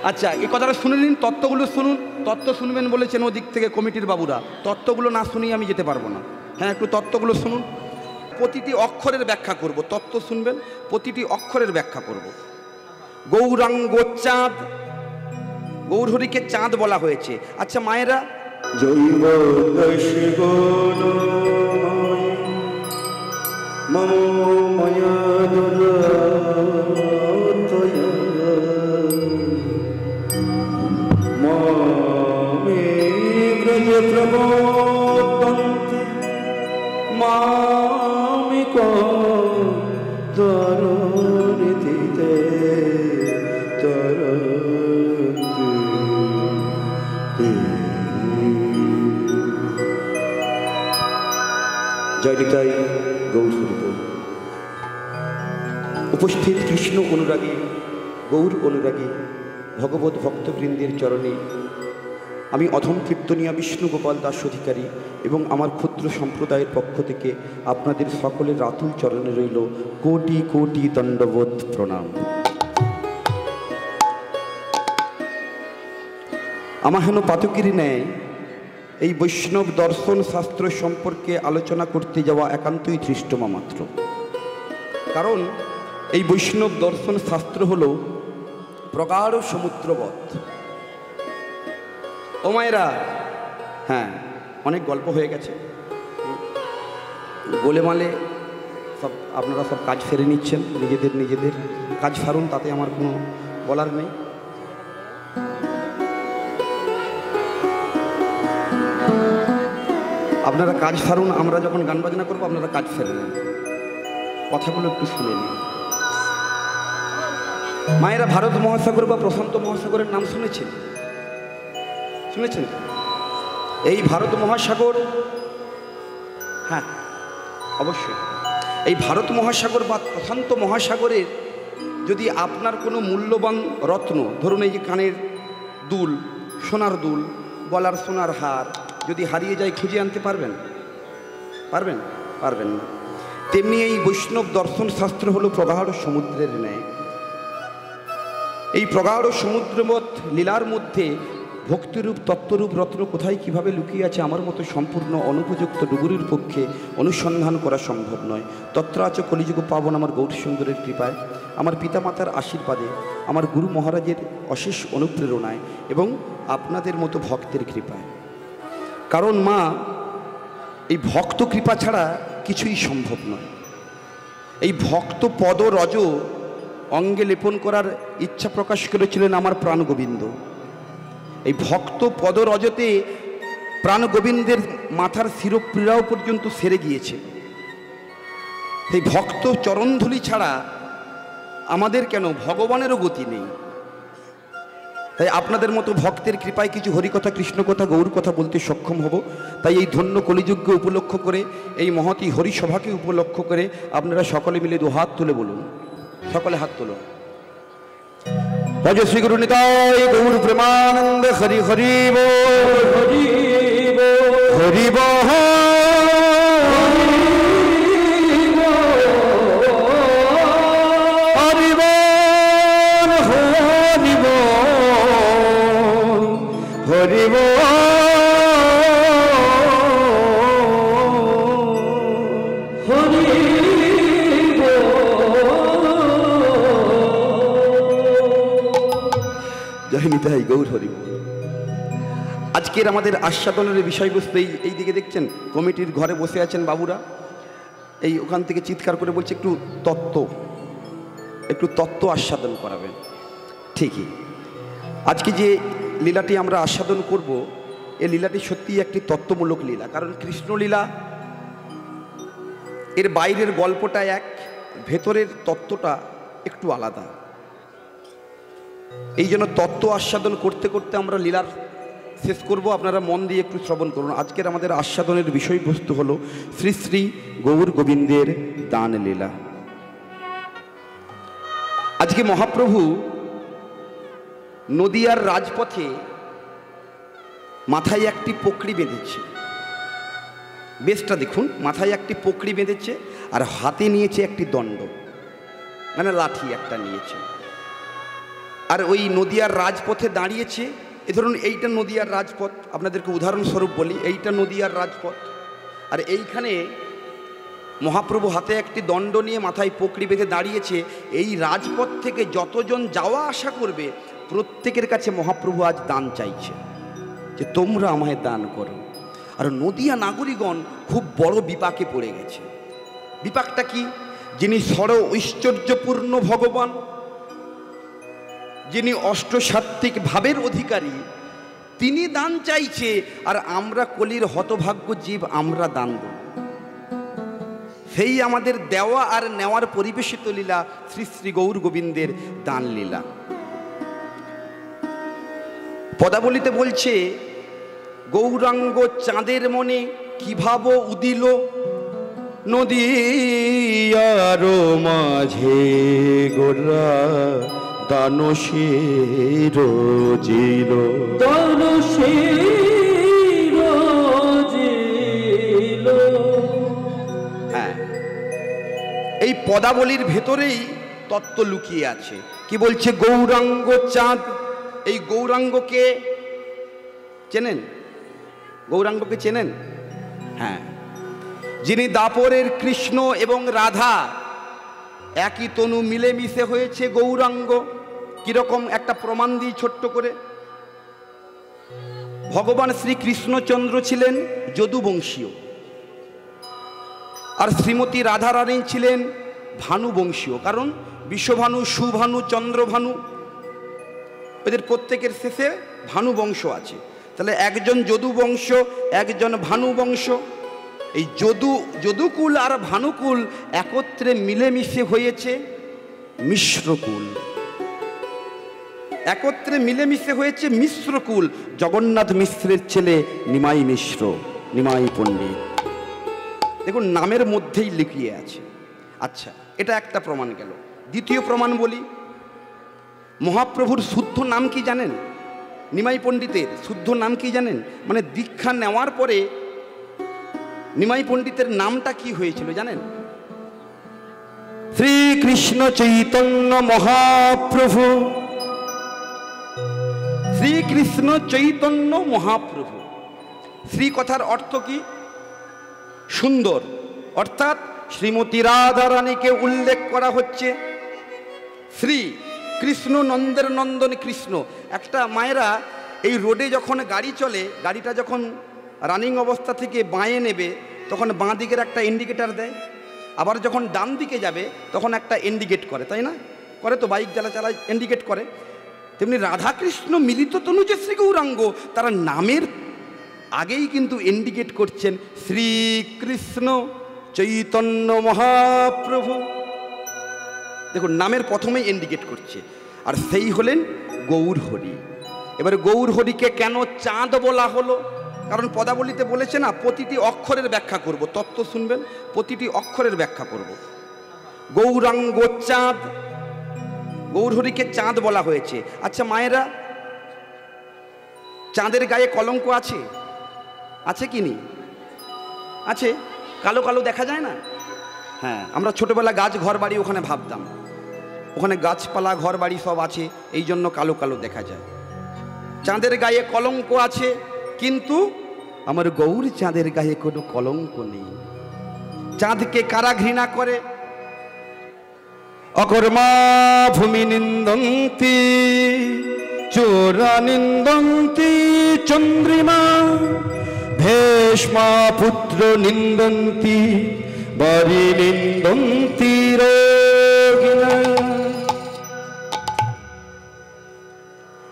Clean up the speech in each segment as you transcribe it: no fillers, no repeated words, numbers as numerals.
আচ্ছা, এই কথাটা শুনে নিন, তত্ত্বগুলো শুনুন। তত্ত্ব শুনবেন বলেছেন ওদিক থেকে কমিটির বাবুরা। তত্ত্বগুলো না শুনিয়ে আমি যেতে পারবো না। হ্যাঁ, একটু তত্ত্বগুলো শুনুন। প্রতিটি অক্ষরের ব্যাখ্যা করব। তত্ত্ব শুনবেন, প্রতিটি অক্ষরের ব্যাখ্যা করব। গৌরাঙ্গ চাঁদ, গৌরহরিকে চাঁদ বলা হয়েছে। আচ্ছা মায়েরা, জৈব দশ গুণ মম মায়া দুরতয়া মে ব্রজ প্রবোদন্তি মামিক তরুণীতে জয় নিতাই গৌর হরিবোল। উপস্থিত কৃষ্ণ অনুরাগী, গৌর অনুরাগী ভগবত ভক্তবৃন্দের চরণে আমি অধম কীর্তনিয়া বিষ্ণু গোপাল দাস অধিকারী এবং আমার ক্ষুদ্র সম্প্রদায়ের পক্ষ থেকে আপনাদের সকলের রাতুল চরণে রইল কোটি কোটি দণ্ডবোধ প্রণাম। আমার হেন পাতকের ন্যায় এই বৈষ্ণব দর্শন শাস্ত্র সম্পর্কে আলোচনা করতে যাওয়া একান্তই ধৃষ্টমা মাত্র। কারণ এই বৈষ্ণব দর্শন শাস্ত্র হল প্রগাঢ় সমুদ্রবৎ। ও মায়েরা, হ্যাঁ, অনেক গল্প হয়ে গেছে, গোলেমালে সব আপনারা সব কাজ সেরে নিচ্ছেন, নিজেদের কাজ সারুন, তাতে আমার কোনো বলার নেই। আপনারা কাজ সারুন, আমরা যখন গান বাজনা করবো আপনারা কাজ সেরে নেন, কথাগুলো একটু শুনে নিন। মায়েরা, ভারত মহাসাগর বা প্রশান্ত মহাসাগরের নাম শুনেছেন? এই ভারত মহাসাগর, হ্যাঁ অবশ্যই, এই ভারত মহাসাগর বা প্রশান্ত মহাসাগরের যদি আপনার কোনো মূল্যবান রত্ন, ধরুন এই যে কানের দুল, সোনার দুল, গলার সোনার হার যদি হারিয়ে যায়, খুঁজে আনতে পারবেন? পারবেন না। তেমনি এই বৈষ্ণব দর্শন শাস্ত্র হলো প্রগাঢ় সমুদ্রের ন্যায়। এই প্রগাঢ় সমুদ্রবৎ লীলার মধ্যে ভক্তিরূপ তত্ত্বরূপ রত্ন কোথায় কিভাবে লুকিয়ে আছে আমার মতো সম্পূর্ণ অনুপযুক্ত ডুবুরির পক্ষে অনুসন্ধান করা সম্ভব নয়। তত্রাচ কলিযুগ পাবন আমার গৌর সুন্দরের কৃপায়, আমার পিতামাতার আশীর্বাদে, আমার গুরু মহারাজের অশেষ অনুপ্রেরণায় এবং আপনাদের মতো ভক্তের কৃপায়। কারণ মা, এই ভক্ত কৃপা ছাড়া কিছুই সম্ভব নয়। এই ভক্ত পদ রজ অঙ্গে লেপন করার ইচ্ছা প্রকাশ করেছিলেন আমার প্রাণ গোবিন্দ। এই ভক্ত পদ রজতে প্রাণ গোবিন্দের মাথার শিরোপীড়াও পর্যন্ত সেরে গিয়েছে। এই ভক্ত চরণধুলি ছাড়া আমাদের কেন ভগবানেরও গতি নেই। তাই আপনাদের মতো ভক্তের কৃপায় কিছু হরিকথা, কৃষ্ণকথা, গৌর কথা বলতে সক্ষম হব। তাই এই ধন্য কলিযুগকে উপলক্ষ করে, এই মহতী হরিসভাকে উপলক্ষ করে আপনারা সকলে মিলে দু হাত তুলে বলুন, সকলে হাত তুলুন। শ্রী গুরু নিতাই গৌর প্রেমানন্দ হরি হরি বল, হরি বল, হরি বল, হরি বল। জয় নিতাই গৌর হরি বল। আজকের আমাদের আস্বাদনের বিষয়বস্তু এই দিকে দেখছেন, কমিটির ঘরে বসে আছেন বাবুরা, এই ওখান থেকে চিৎকার করে বলছে একটু তত্ত্ব আস্বাদন করাবেন। ঠিকই, আজকে যে লীলাটি আমরা আস্বাদন করব, এই লীলাটি সত্যিই একটি তত্ত্বমূলক লীলা। কারণ কৃষ্ণলীলা এর বাইরের গল্পটা এক, ভেতরের তত্ত্বটা একটু আলাদা। এই জন্য তত্ত্ব আস্বাদন করতে করতে আমরা লীলার শেষ করব। আপনারা মন দিয়ে একটু শ্রবণ করুন। আজকের আমাদের আস্বাদনের বিষয়বস্তু হলো শ্রী শ্রী গৌর গোবিন্দের দান লীলা। আজকে মহাপ্রভু নদিয়ার রাজপথে মাথায় একটি পকড়ি বেঁধেছে। বেশটা দেখুন, মাথায় একটি পকড়ি বেঁধেছে আর হাতে নিয়েছে একটি দণ্ড, মানে লাঠি একটা নিয়েছে। আর ওই নদিয়ার রাজপথে দাঁড়িয়েছে। এ ধরুন এইটা নদিয়ার রাজপথ, আপনাদেরকে উদাহরণস্বরূপ বলি, এইটা নদিয়ার রাজপথ। আর এইখানে মহাপ্রভু হাতে একটি দণ্ড নিয়ে মাথায় পকড়ি বেঁধে দাঁড়িয়েছে। এই রাজপথ থেকে যতজন যাওয়া আসা করবে প্রত্যেকের কাছে মহাপ্রভু আজ দান চাইছে, যে তোমরা আমায় দান করো। আর নদিয়া নাগরিকগণ খুব বড় বিপাকে পড়ে গেছে। বিপাকটা কি? যিনি সর ঐশ্বর্যপূর্ণ ভগবান, যিনি অষ্টসাত্ত্বিক ভাবের অধিকারী, তিনি দান চাইছে, আর আমরা কলির হতভাগ্য জীব, আমরা দান দেব। সেই আমাদের দেওয়া আর নেওয়ার পরিবেশিত লীলা শ্রী শ্রী গৌর গোবিন্দের দান লীলা। পদাবলিতে বলছে, গৌরাঙ্গ চাঁদের মনে কি ভাব উদিল, নদীয়ার মাঝে গোরা দানশীর জিল, হ্যাঁ, এই পদাবলীর ভেতরেই তত্ত্ব লুকিয়ে আছে। কি বলছে? গৌরাঙ্গ চাঁদ। এই গৌরাঙ্গকে চেনেন? গৌরাঙ্গকে চেনেন? হ্যাঁ, যিনি দাপরের কৃষ্ণ এবং রাধা একই তনু মিলেমিশে হয়েছে গৌরাঙ্গ। কিরকম একটা প্রমাণ দিই ছোট্ট করে। ভগবান শ্রীকৃষ্ণচন্দ্র ছিলেন যদুবংশীয়, আর শ্রীমতী রাধারানী ছিলেন ভানুবংশীয়। কারণ বিশ্বভানু, সুভানু, চন্দ্রভানু, এদের প্রত্যেকের শেষে ভানুবংশ আছে। তাহলে একজন যদুবংশ, একজন ভানুবংশ। এই যদুকুল আর ভানুকুল একত্রে মিলেমিশে হয়েছে মিশ্রকুল। একত্রে মিলেমিশে হয়েছে মিশ্রকুল। জগন্নাথ মিশ্রের ছেলে নিমাই মিশ্র, নিমাই পণ্ডিত। দেখুন, নামের মধ্যেই লুকিয়ে আছে। আচ্ছা, এটা একটা প্রমাণ গেল। দ্বিতীয় প্রমাণ বলি। মহাপ্রভুর শুদ্ধ নাম কি জানেন? নিমাই পণ্ডিতের শুদ্ধ নাম কি জানেন? মানে দীক্ষা নেওয়ার পরে নিমাই পণ্ডিতের নামটা কি হয়েছিল জানেন? শ্রীকৃষ্ণ চৈতন্য মহাপ্রভু। শ্রীকৃষ্ণ চৈতন্য মহাপ্রভু। শ্রী কথার অর্থ কি? সুন্দর। অর্থাৎ শ্রীমতী রাধারানীকে উল্লেখ করা হচ্ছে। শ্রী কৃষ্ণ, নন্দের নন্দন কৃষ্ণ। একটা মায়েরা এই রোডে যখন গাড়ি চলে, গাড়িটা যখন রানিং অবস্থা থেকে বাঁয়ে নেবে তখন বাঁ দিকের একটা ইন্ডিকেটার দেয়, আবার যখন ডান দিকে যাবে তখন একটা ইন্ডিকেট করে, তাই না? করে তো, বাইক চালায় ইন্ডিকেট করে। তেমনি রাধাকৃষ্ণ মিলিত তনু যে শ্রী গৌরাঙ্গ, তারা নামের আগেই কিন্তু ইন্ডিকেট করছেন শ্রীকৃষ্ণ চৈতন্য মহাপ্রভু। দেখুন, নামের প্রথমেই ইন্ডিকেট করছে, আর সেই হলেন গৌর হরি। এবার গৌর হরিকে কেন চাঁদ বলা হলো? কারণ পদাবলিতে বলেছে না, প্রতিটি অক্ষরের ব্যাখ্যা করব। তত্ত্ব শুনবেন, প্রতিটি অক্ষরের ব্যাখ্যা করব। গৌরাঙ্গ চাঁদ, গৌর হরিকে চাঁদ বলা হয়েছে। আচ্ছা মায়েরা, চাঁদের গায়ে কলঙ্ক আছে? আছে কি নেই? আছে। কালো কালো দেখা যায় না? হ্যাঁ, আমরা ছোটবেলা গাছ ঘর বাড়ি ওখানে ভাবতাম, ওখানে গাছপালা ঘর বাড়ি সব আছে, এই জন্য কালো কালো দেখা যায়। চাঁদের গায়ে কলঙ্ক আছে, কিন্তু আমার গৌর চাঁদের গায়ে কোনো কলঙ্ক নেই। চাঁদকে কারা ঘৃণা করে? অকর্মা ভূমি নিন্দন্তি চোরা নিন্দন্তি চন্দ্রিমা, ভীষ্মা পুত্র নিন্দন্তি বারি নিন্দন্তি রোগিণা।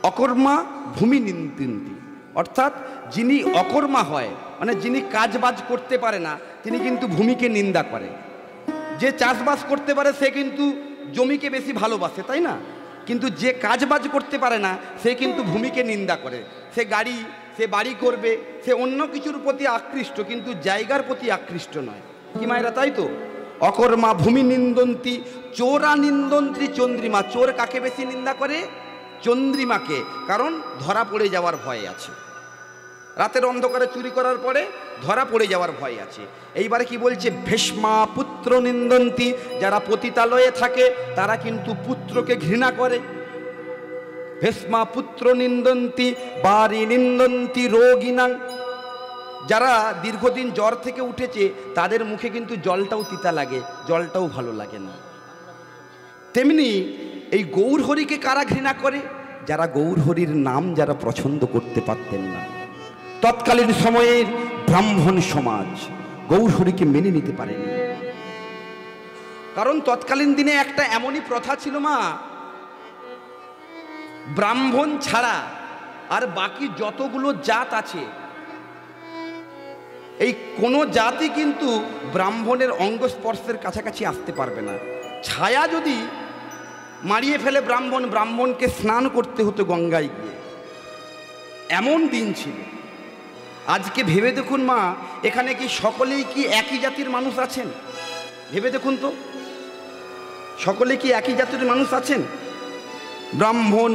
অকর্মা ভূমি নিন্দন্তি, অর্থাৎ যিনি অকর্মা হয়, মানে যিনি কাজবাজ করতে পারে না, তিনি কিন্তু ভূমিকে নিন্দা করে। যে চাষবাস করতে পারে সে কিন্তু জমিকে বেশি ভালোবাসে, তাই না? কিন্তু যে কাজবাজ করতে পারে না সে কিন্তু ভূমিকে নিন্দা করে। সে বাড়ি করবে, সে অন্য কিছুর প্রতি আকৃষ্ট, কিন্তু জায়গার প্রতি আকৃষ্ট নয়। কি মায়েরা, তাই তো? অকর্মা ভূমি নিন্দন্তি চোরা নিন্দন্তি চন্দ্রিমা। চোর কাকে বেশি নিন্দা করে? চন্দ্রিমাকে। কারণ ধরা পড়ে যাওয়ার ভয় আছে। রাতের অন্ধকারে চুরি করার পরে ধরা পড়ে যাওয়ার ভয় আছে। এইবারে কি বলছে? ভীষ্মা পুত্র নিন্দন্তি। যারা পতিতালয়ে থাকে তারা কিন্তু পুত্রকে ঘৃণা করে। ভীষ্মা পুত্র নিন্দন্তি বারি নিন্দন্তি রোগিনাং। যারা দীর্ঘদিন জ্বর থেকে উঠেছে তাদের মুখে কিন্তু জলটাও তিতা লাগে, জলটাও ভালো লাগে না। তেমনি এই গৌরহরিকে কারা ঘৃণা করে? যারা গৌরহরির নাম যারা পছন্দ করতে পারতেন না। তৎকালীন সময়ের ব্রাহ্মণ সমাজ গৌরহরিকে মেনে নিতে পারেনি। কারণ তৎকালীন দিনে একটা এমনই প্রথা ছিল মা, ব্রাহ্মণ ছাড়া আর বাকি যতগুলো জাত আছে এই কোনো জাতি কিন্তু ব্রাহ্মণের অঙ্গ স্পর্শের কাছাকাছি আসতে পারবে না। ছায়া যদি মারিয়ে ফেলে ব্রাহ্মণকে স্নান করতে হতো গঙ্গায় গিয়ে, এমন দিন ছিল। আজকে ভেবে দেখুন মা, এখানে কি সকলেই কি একই জাতির মানুষ আছেন? ভেবে দেখুন তো, সকলে কি একই জাতির মানুষ আছেন? ব্রাহ্মণ,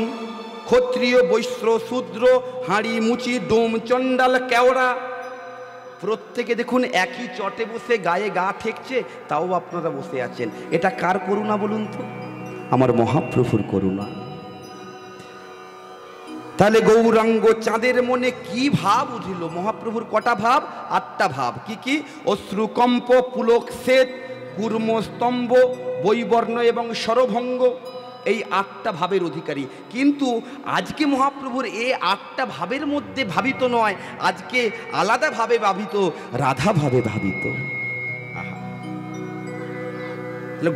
ক্ষত্রিয়, বৈশ্য, শূদ্র, হাঁড়ি, মুচি, ডোম, চণ্ডাল, কেওড়া, প্রত্যেকে দেখুন একই চটে বসে গায়ে গা ঠেকছে, তাও আপনারা বসে আছেন। এটা কার করুণা বলুন তো? আমার মহাপ্রভুর করুণা। তাহলে গৌরাঙ্গ চাঁদের মনে কি ভাব উঠিল? মহাপ্রভুর কটা ভাব? 8টা ভাব। কি কি? অশ্রুকম্প, পুলক শ্বেত, কুর্ম স্তম্ভ, বৈবর্ণ এবং স্বরভঙ্গ, এই 8টা ভাবের অধিকারী। কিন্তু আজকে মহাপ্রভুর এই 8টা ভাবের মধ্যে ভাবিত নয়, আজকে আলাদা ভাবে ভাবিত, রাধা ভাবে ভাবিত।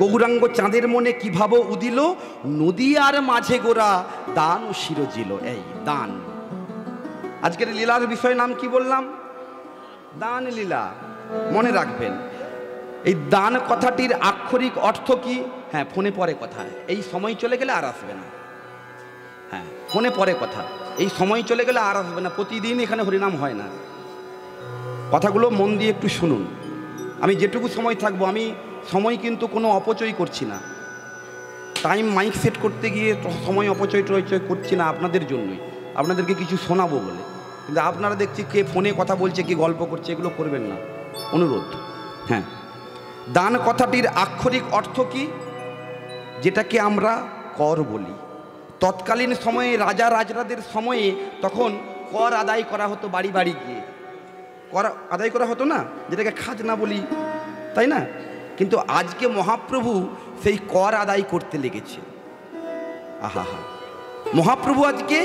গৌরাঙ্গ চাঁদের মনে কি ভাব উদিল? নদীয়ার মাঝে গোরা দান ও শিরজিল। এই দান, আজকের লীলার বিষয় নাম কি বললাম? দান লীলা। মনে রাখবেন এই দান কথাটির আক্ষরিক অর্থ কি? হ্যাঁ, ফোনে পরে কথা, এই সময় চলে গেলে আর আসবে না। হ্যাঁ, ফোনে পরে কথা, এই সময় চলে গেলে আর আসবে না। প্রতিদিন এখানে হরিনাম হয় না। কথাগুলো মন দিয়ে একটু শুনুন। আমি যেটুকু সময় থাকবো, আমি সময় কিন্তু কোনো অপচয় করছি না। টাইম মাইক সেট করতে গিয়ে সময় অপচয় টচয় করছি না আপনাদের জন্যই, আপনাদেরকে কিছু শোনাবো বলে। কিন্তু আপনারা দেখছি কে ফোনে কথা বলছে, কে গল্প করছে, এগুলো করবেন না, অনুরোধ। হ্যাঁ, দান কথাটির আক্ষরিক অর্থ কি? যেটাকে আমরা কর বলি। তৎকালীন সময়ে রাজা রাজরাদের সময়ে তখন কর আদায় করা হতো, বাড়ি বাড়ি গিয়ে কর আদায় করা হতো না, যেটাকে খাজনা বলি, তাই না? কিন্তু আজকে মহাপ্রভু সেই কর আদায় করতে লেগেছে। আহা হা, মহাপ্রভু আজকে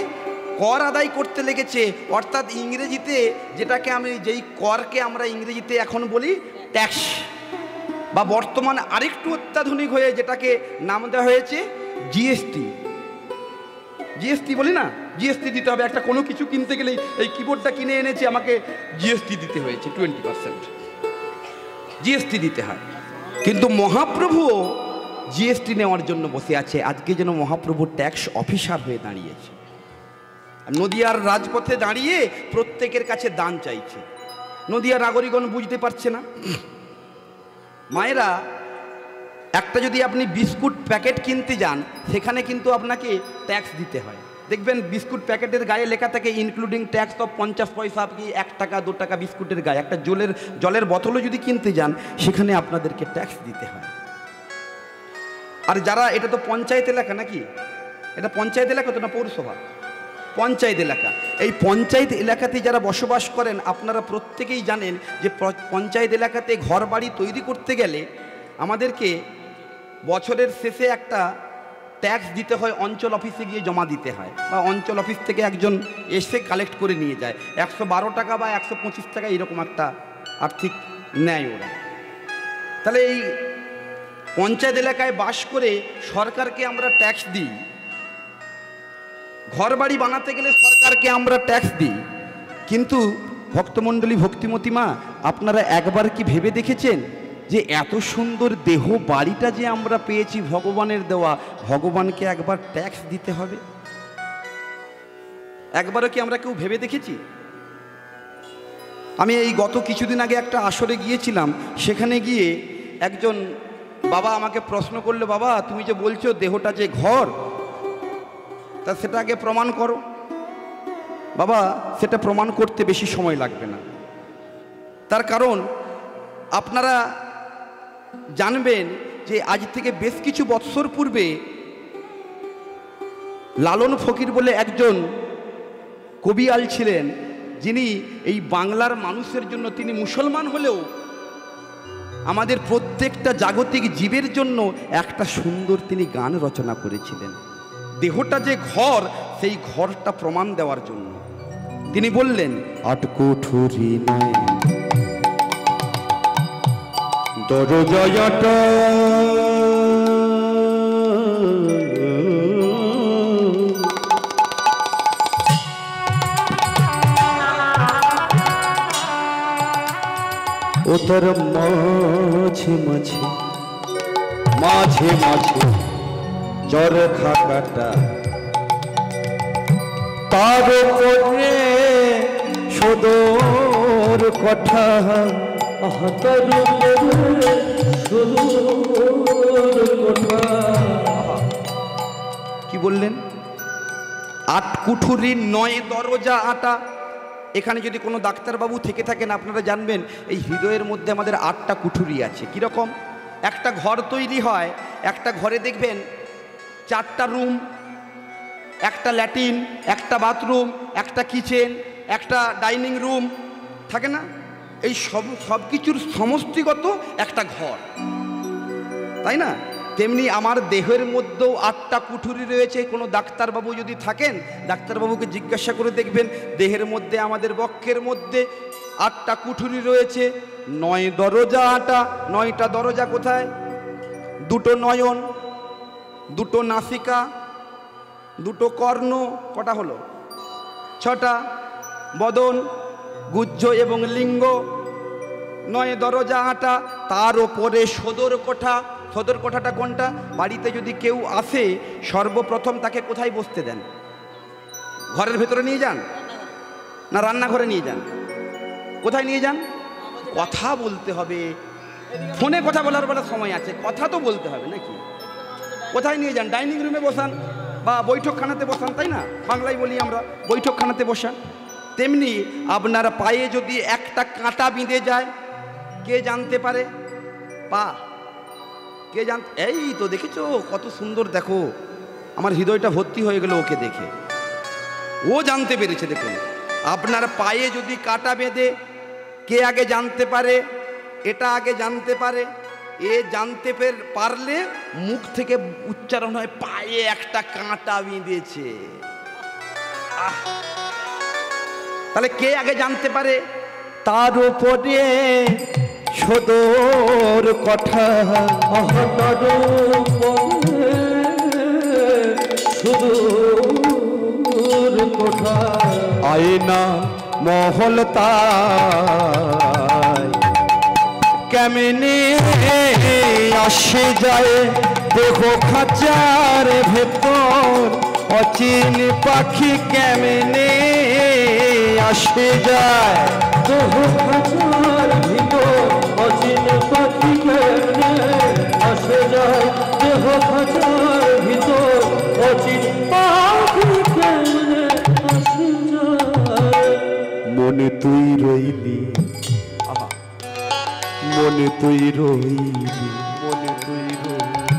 কর আদায় করতে লেগেছে। অর্থাৎ ইংরেজিতে যেটাকে যেই করকে আমরা ইংরেজিতে এখন বলি ট্যাক্স, বা বর্তমান আরেকটু অত্যাধুনিক হয়ে যেটাকে নাম দেওয়া হয়েছে জিএসটি। জিএসটি বলি না, জিএসটি দিতে হবে। একটা কোনো কিছু কিনতে গেলেই, এই কিবোর্ডটা কিনে এনেছি, আমাকে জিএসটি দিতে হয়েছে 20% জিএসটি দিতে হয়। কিন্তু মহাপ্রভুও জিএসটি নেওয়ার জন্য বসে আছে। আজকে যেন মহাপ্রভু ট্যাক্স অফিসার হয়ে দাঁড়িয়েছে, নদিয়ার রাজপথে দাঁড়িয়ে প্রত্যেকের কাছে দান চাইছে। নদিয়ার নাগরিকগণ বুঝতে পারছে না। মায়েরা, একটা যদি আপনি বিস্কুট প্যাকেট কিনতে যান, সেখানে কিন্তু আপনাকে ট্যাক্স দিতে হয়। দেখবেন বিস্কুট প্যাকেটের গায়ে লেখা থাকে ইনক্লুডিং ট্যাক্স অফ 50 পয়সা, কি 1 টাকা 2 টাকা বিস্কুটের গায়ে। একটা জলের বোতলও যদি কিনতে যান, সেখানে আপনাদেরকে ট্যাক্স দিতে হয়। আর যারা, এটা তো পঞ্চায়েত এলাকা নাকি? এটা পঞ্চায়েত এলাকা তো না পৌরসভা? পঞ্চায়েত এলাকা। এই পঞ্চায়েত এলাকাতে যারা বসবাস করেন, আপনারা প্রত্যেকেই জানেন যে পঞ্চায়েত এলাকাতে ঘর বাড়ি তৈরি করতে গেলে আমাদেরকে বছরের শেষে একটা ট্যাক্স দিতে হয়, অঞ্চল অফিসে গিয়ে জমা দিতে হয়, বা অঞ্চল অফিস থেকে একজন এসে কালেক্ট করে নিয়ে যায়। 112 টাকা বা 125 টাকা এরকম একটা আর্থিক নেয় ওরা। তাহলে এই পঞ্চায়েত এলাকায় বাস করে সরকারকে আমরা ট্যাক্স দিই, ঘর বাড়ি বানাতে গেলে সরকারকে আমরা ট্যাক্স দিই। কিন্তু ভক্তমণ্ডলী, ভক্তিমতী মা, আপনারা একবার কি ভেবে দেখেছেন যে এত সুন্দর দেহ বাড়িটা যে আমরা পেয়েছি ভগবানের দেওয়া, ভগবানকে একবার ট্যাক্স দিতে হবে? একবারও কি আমরা কেউ ভেবে দেখেছি? আমি এই গত কিছুদিন আগে একটা আসরে গিয়েছিলাম। সেখানে গিয়ে একজন বাবা আমাকে প্রশ্ন করলো, বাবা তুমি যে বলছো দেহটা যে ঘর, তা সেটা আগে প্রমাণ করো। বাবা, সেটা প্রমাণ করতে বেশি সময় লাগবে না। তার কারণ আপনারা জানবেন যে আজ থেকে বেশ কিছু বৎসর পূর্বে লালন ফকির বলে একজন কবিয়াল ছিলেন, যিনি এই বাংলার মানুষের জন্য, তিনি মুসলমান হলেও আমাদের প্রত্যেকটা জাগতিক জীবের জন্য একটা সুন্দর তিনি গান রচনা করেছিলেন। দেহটা যে ঘর, সেই ঘরটা প্রমাণ দেওয়ার জন্য তিনি বললেন, আট কুঠুরি নয় দরজাটা ও তার মাঝে মাঝে মাঝে মাঝে চরখা কাটা, তার উপরে সদর কথা, তার উপরে সদর কথা। কি বললেন? আট কুঠুরি নয় দরজা আটা। এখানে যদি কোনো ডাক্তারবাবু থেকে থাকেন, আপনারা জানবেন এই হৃদয়ের মধ্যে আমাদের 8টা কুঠুরি আছে। কীরকম? একটা ঘর তৈরি হয়, একটা ঘরে দেখবেন 4টা রুম, একটা ল্যাট্রিন, একটা বাথরুম, একটা কিচেন, একটা ডাইনিং রুম থাকে না? এই সব কিছুর সমষ্টিগত একটা ঘর, তাই না? তেমনি আমার দেহের মধ্যেও 8টা কুঠুরি রয়েছে। কোনো ডাক্তারবাবু যদি থাকেন, ডাক্তারবাবুকে জিজ্ঞাসা করে দেখবেন দেহের মধ্যে, আমাদের বক্ষের মধ্যে 8টা কুঠুরি রয়েছে। 9 দরজা আটা। 9টা দরজা কোথায়? 2টো নয়ন, 2টো নাসিকা, 2টো কর্ণ, কটা হলো? 6টা বদন, গুহ্য এবং লিঙ্গ। 9 দরজা আটা। তার ওপরে সদর কোঠা। সদর কোঠাটা কোনটা? বাড়িতে যদি কেউ আসে, সর্বপ্রথম তাকে কোথায় বসতে দেন? ঘরের ভেতরে নিয়ে যান না রান্নাঘরে নিয়ে যান? কোথায় নিয়ে যান? কথা বলতে হবে। ফোনে কথা বলার বলে সময় আছে, কথা তো বলতে হবে নাকি? কোথায় নিয়ে যান? ডাইনিং রুমে বসান বা বৈঠকখানাতে বসান, তাই না? বাংলায় বলি আমরা, বৈঠকখানাতে বসান। তেমনি আপনার পায়ে যদি একটা কাঁটা বিঁধে যায়, কে জানতে পারে? পা। কে জান? এই তো দেখেছো কত সুন্দর, দেখো আমার হৃদয়টা ভর্তি হয়ে গেল ওকে দেখে। ও জানতে পেরেছে। দেখুন, আপনার পায়ে যদি কাঁটা বেঁধে, কে আগে জানতে পারে? এটা আগে জানতে পারে। এ জানতে পারলে মুখ থেকে উচ্চারণ হয়, পায়ে একটা কাঁটা বিঁধেছে। তাহলে কে আগে জানতে পারে? তার উপরে সদর কথা, সদর কথা। আয়না মহল তাই কেমনে আসে যায়, দেখো খাঁচার ভেতর অচিন পাখি কেমনে আসে যায়। দেখো খাঁচার ভিতর অচিন পাখি কেমনে আসে যায়। দেখো খাঁচার ভিতর অচিন পাখি কেমনে আসে যায়। মনে তুই রইলি, মনে তুই রইলি, মনে তুই রইলি,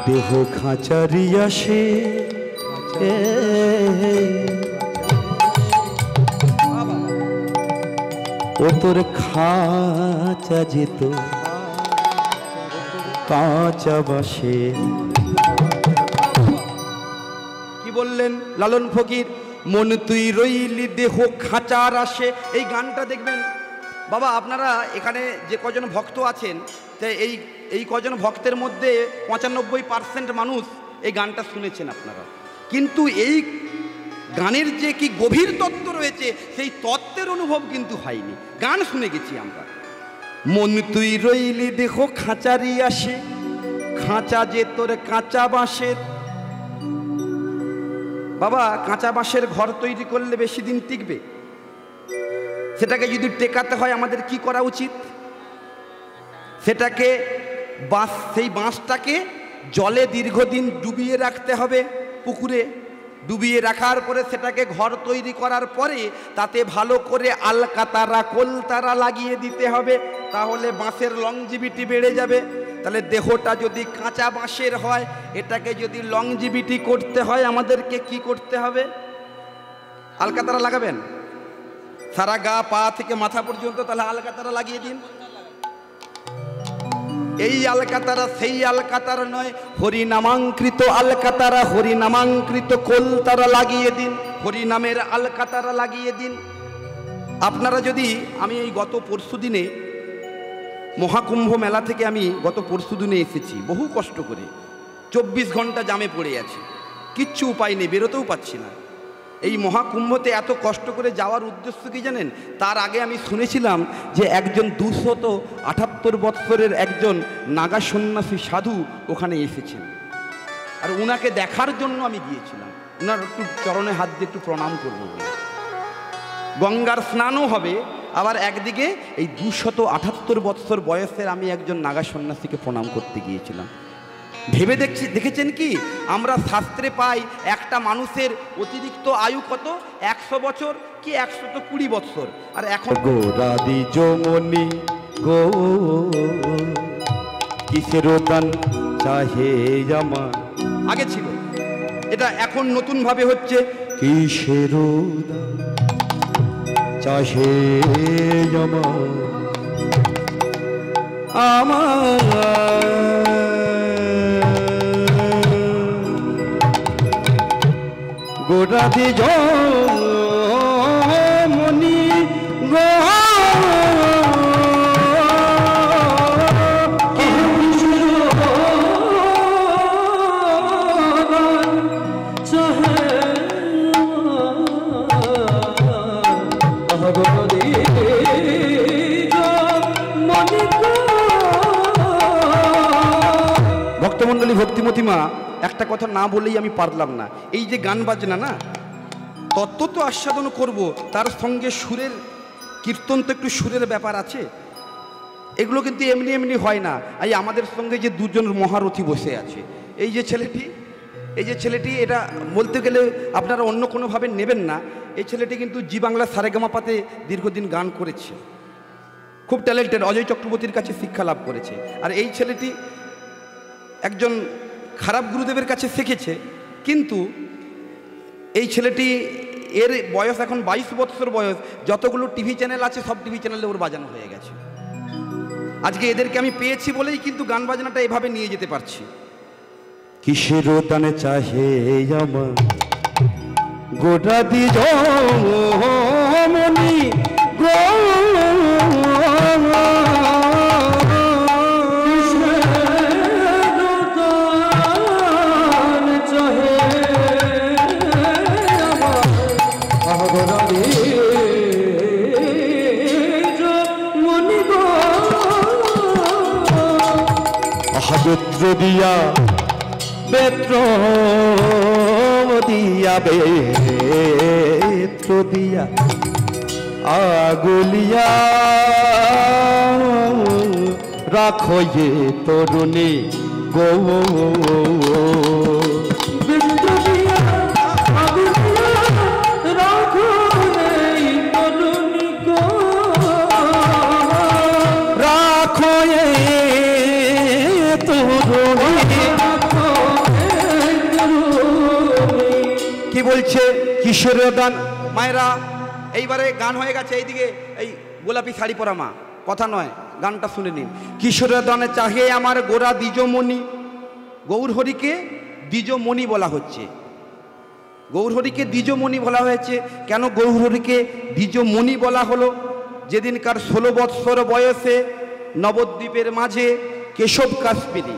দেহ খাঁচারি আসে। ও তোর খাঁচা যেত কাঁচা বাসে। কি বললেন লালন ফকির? মন তুই রইলি, দেহ খাঁচার আসে। এই গানটা দেখবেন বাবা, আপনারা এখানে যে কজন ভক্ত আছেন, এই কজন ভক্তের মধ্যে 95% মানুষ এই গানটা শুনেছেন আপনারা। কিন্তু এই গানের যে কি গভীর তত্ত্ব রয়েছে, সেই তত্ত্বের অনুভব কিন্তু হয়নি। গান শুনে গেছি আমরা। মন তুই রইলি, দেহ খাঁচারি আসে, খাঁচা যে তোর কাঁচা বাঁশের। বাবা, কাঁচা বাঁশের ঘর তৈরি করলে বেশি দিন টিকবে? সেটাকে যদি টেকাতে হয় আমাদের কি করা উচিত? সেটাকে সেই বাঁশটাকে জলে দীর্ঘদিন ডুবিয়ে রাখতে হবে, পুকুরে ডুবিয়ে রাখার পরে সেটাকে ঘর তৈরি করার পরে তাতে ভালো করে আলকাতারা, কোলতারা লাগিয়ে দিতে হবে। তাহলে বাঁশের লংজিভিটি বেড়ে যাবে। তাহলে দেহটা যদি কাঁচা বাঁশের হয়, এটাকে যদি লংজিভিটি করতে হয় আমাদেরকে কি করতে হবে? আলকাতারা লাগাবেন সারা গা, পা থেকে মাথা পর্যন্ত, তাহলে আলকাতারা লাগিয়ে দিন। এই আলকাতারা সেই আলকাতারা নয়, হরিনামাঙ্কৃত আলকাতারা, হরিনামাঙ্কৃত কোলতারা লাগিয়ে দিন, হরিনামের আলকাতারা লাগিয়ে দিন। আপনারা যদি, আমি এই গত পরশু দিনে মহাকুম্ভ মেলা থেকে আমি গত পরশু দিনে এসেছি বহু কষ্ট করে, 24 ঘন্টা জামে পড়ে আছি, কিচ্ছু উপায় নেই, বেরোতেও পাচ্ছি না। এই মহাকুম্ভতে এত কষ্ট করে যাওয়ার উদ্দেশ্য কি জানেন? তার আগে আমি শুনেছিলাম যে একজন 278 বৎসরের একজন নাগা সন্ন্যাসী সাধু ওখানে এসেছেন, আর উনাকে দেখার জন্য আমি গিয়েছিলাম, উনার একটু চরণে হাত দিয়ে একটু প্রণাম করবো বলে। গঙ্গার স্নানও হবে, আবার একদিকে এই 278 বৎসর বয়সের আমি একজন নাগা সন্ন্যাসীকে প্রণাম করতে গিয়েছিলাম। ভেবে দেখেছেন কি, আমরা শাস্ত্রে পাই একটা মানুষের অতিরিক্ত আয়ু কত? 100 বছর কি 120 বৎসর। আর এখন গোরাদি যমনি গো কিসের দান চাহে আমার, আগে ছিল এটা, এখন নতুন ভাবে হচ্ছে কিসের দান চাহে আমার, আমার গোরাদি যমনি গো ভক্তমণ্ডলী, ভক্তিমতী মা, একটা কথা না বলেই আমি পারলাম না। এই যে গান বাজনা না, তত্ত্ব তো আস্বাদন করব, তার সঙ্গে সুরের কীর্তন তো একটু সুরের ব্যাপার আছে, এগুলো কিন্তু এমনি এমনি হয় না। এই আমাদের সঙ্গে যে দুজন মহারথী বসে আছে, এই যে ছেলেটি, এটা বলতে গেলে আপনারা অন্য কোনোভাবে নেবেন না, এই ছেলেটি কিন্তু জি বাংলা সারেগামাপাতে দীর্ঘদিন গান করেছে, খুব ট্যালেন্টেড, অজয় চক্রবর্তীর কাছে শিক্ষা লাভ করেছে। আর এই ছেলেটি একজন খারাপ গুরুদেবের কাছে শিখেছে, কিন্তু এই ছেলেটি, এর বয়স এখন 22 বৎসর বয়স, যতগুলো টিভি চ্যানেল আছে সব টিভি চ্যানেলে ওর বাজানো হয়ে গেছে। আজকে এদেরকে আমি পেয়েছি বলেই কিন্তু গান বাজনাটা এভাবে নিয়ে যেতে পারছি। কিসের দানে চাহে আমার গোরাদি যমনি গো বেত্র দিয়া বেত্র দিয়া বেত্র দিয়া আগুলিয়া রাখো এ তরুণী গো, বেত্র দিয়া আগুলিয়া রাখো এই তরুণী গো, রাখো কি বলছে? কিশোর দান মায়েরা, এইবারে গান হয়ে গেছে, এইদিকে এই গোলাপি শাড়ি পরা মা, কথা নয়, গানটা শুনে নিন। কিশোর দানে চাহে আমার গোরা দ্বিজমণি, গৌরহরিকে দ্বিজমণি বলা হচ্ছে, গৌরহরিকে দ্বিজমণি বলা হয়েছে। কেন গৌরহরিকে দ্বিজমণি বলা হলো? যেদিনকার 16 বৎসর বয়সে নবদ্বীপের মাঝে কেশব কাশ্মীরি,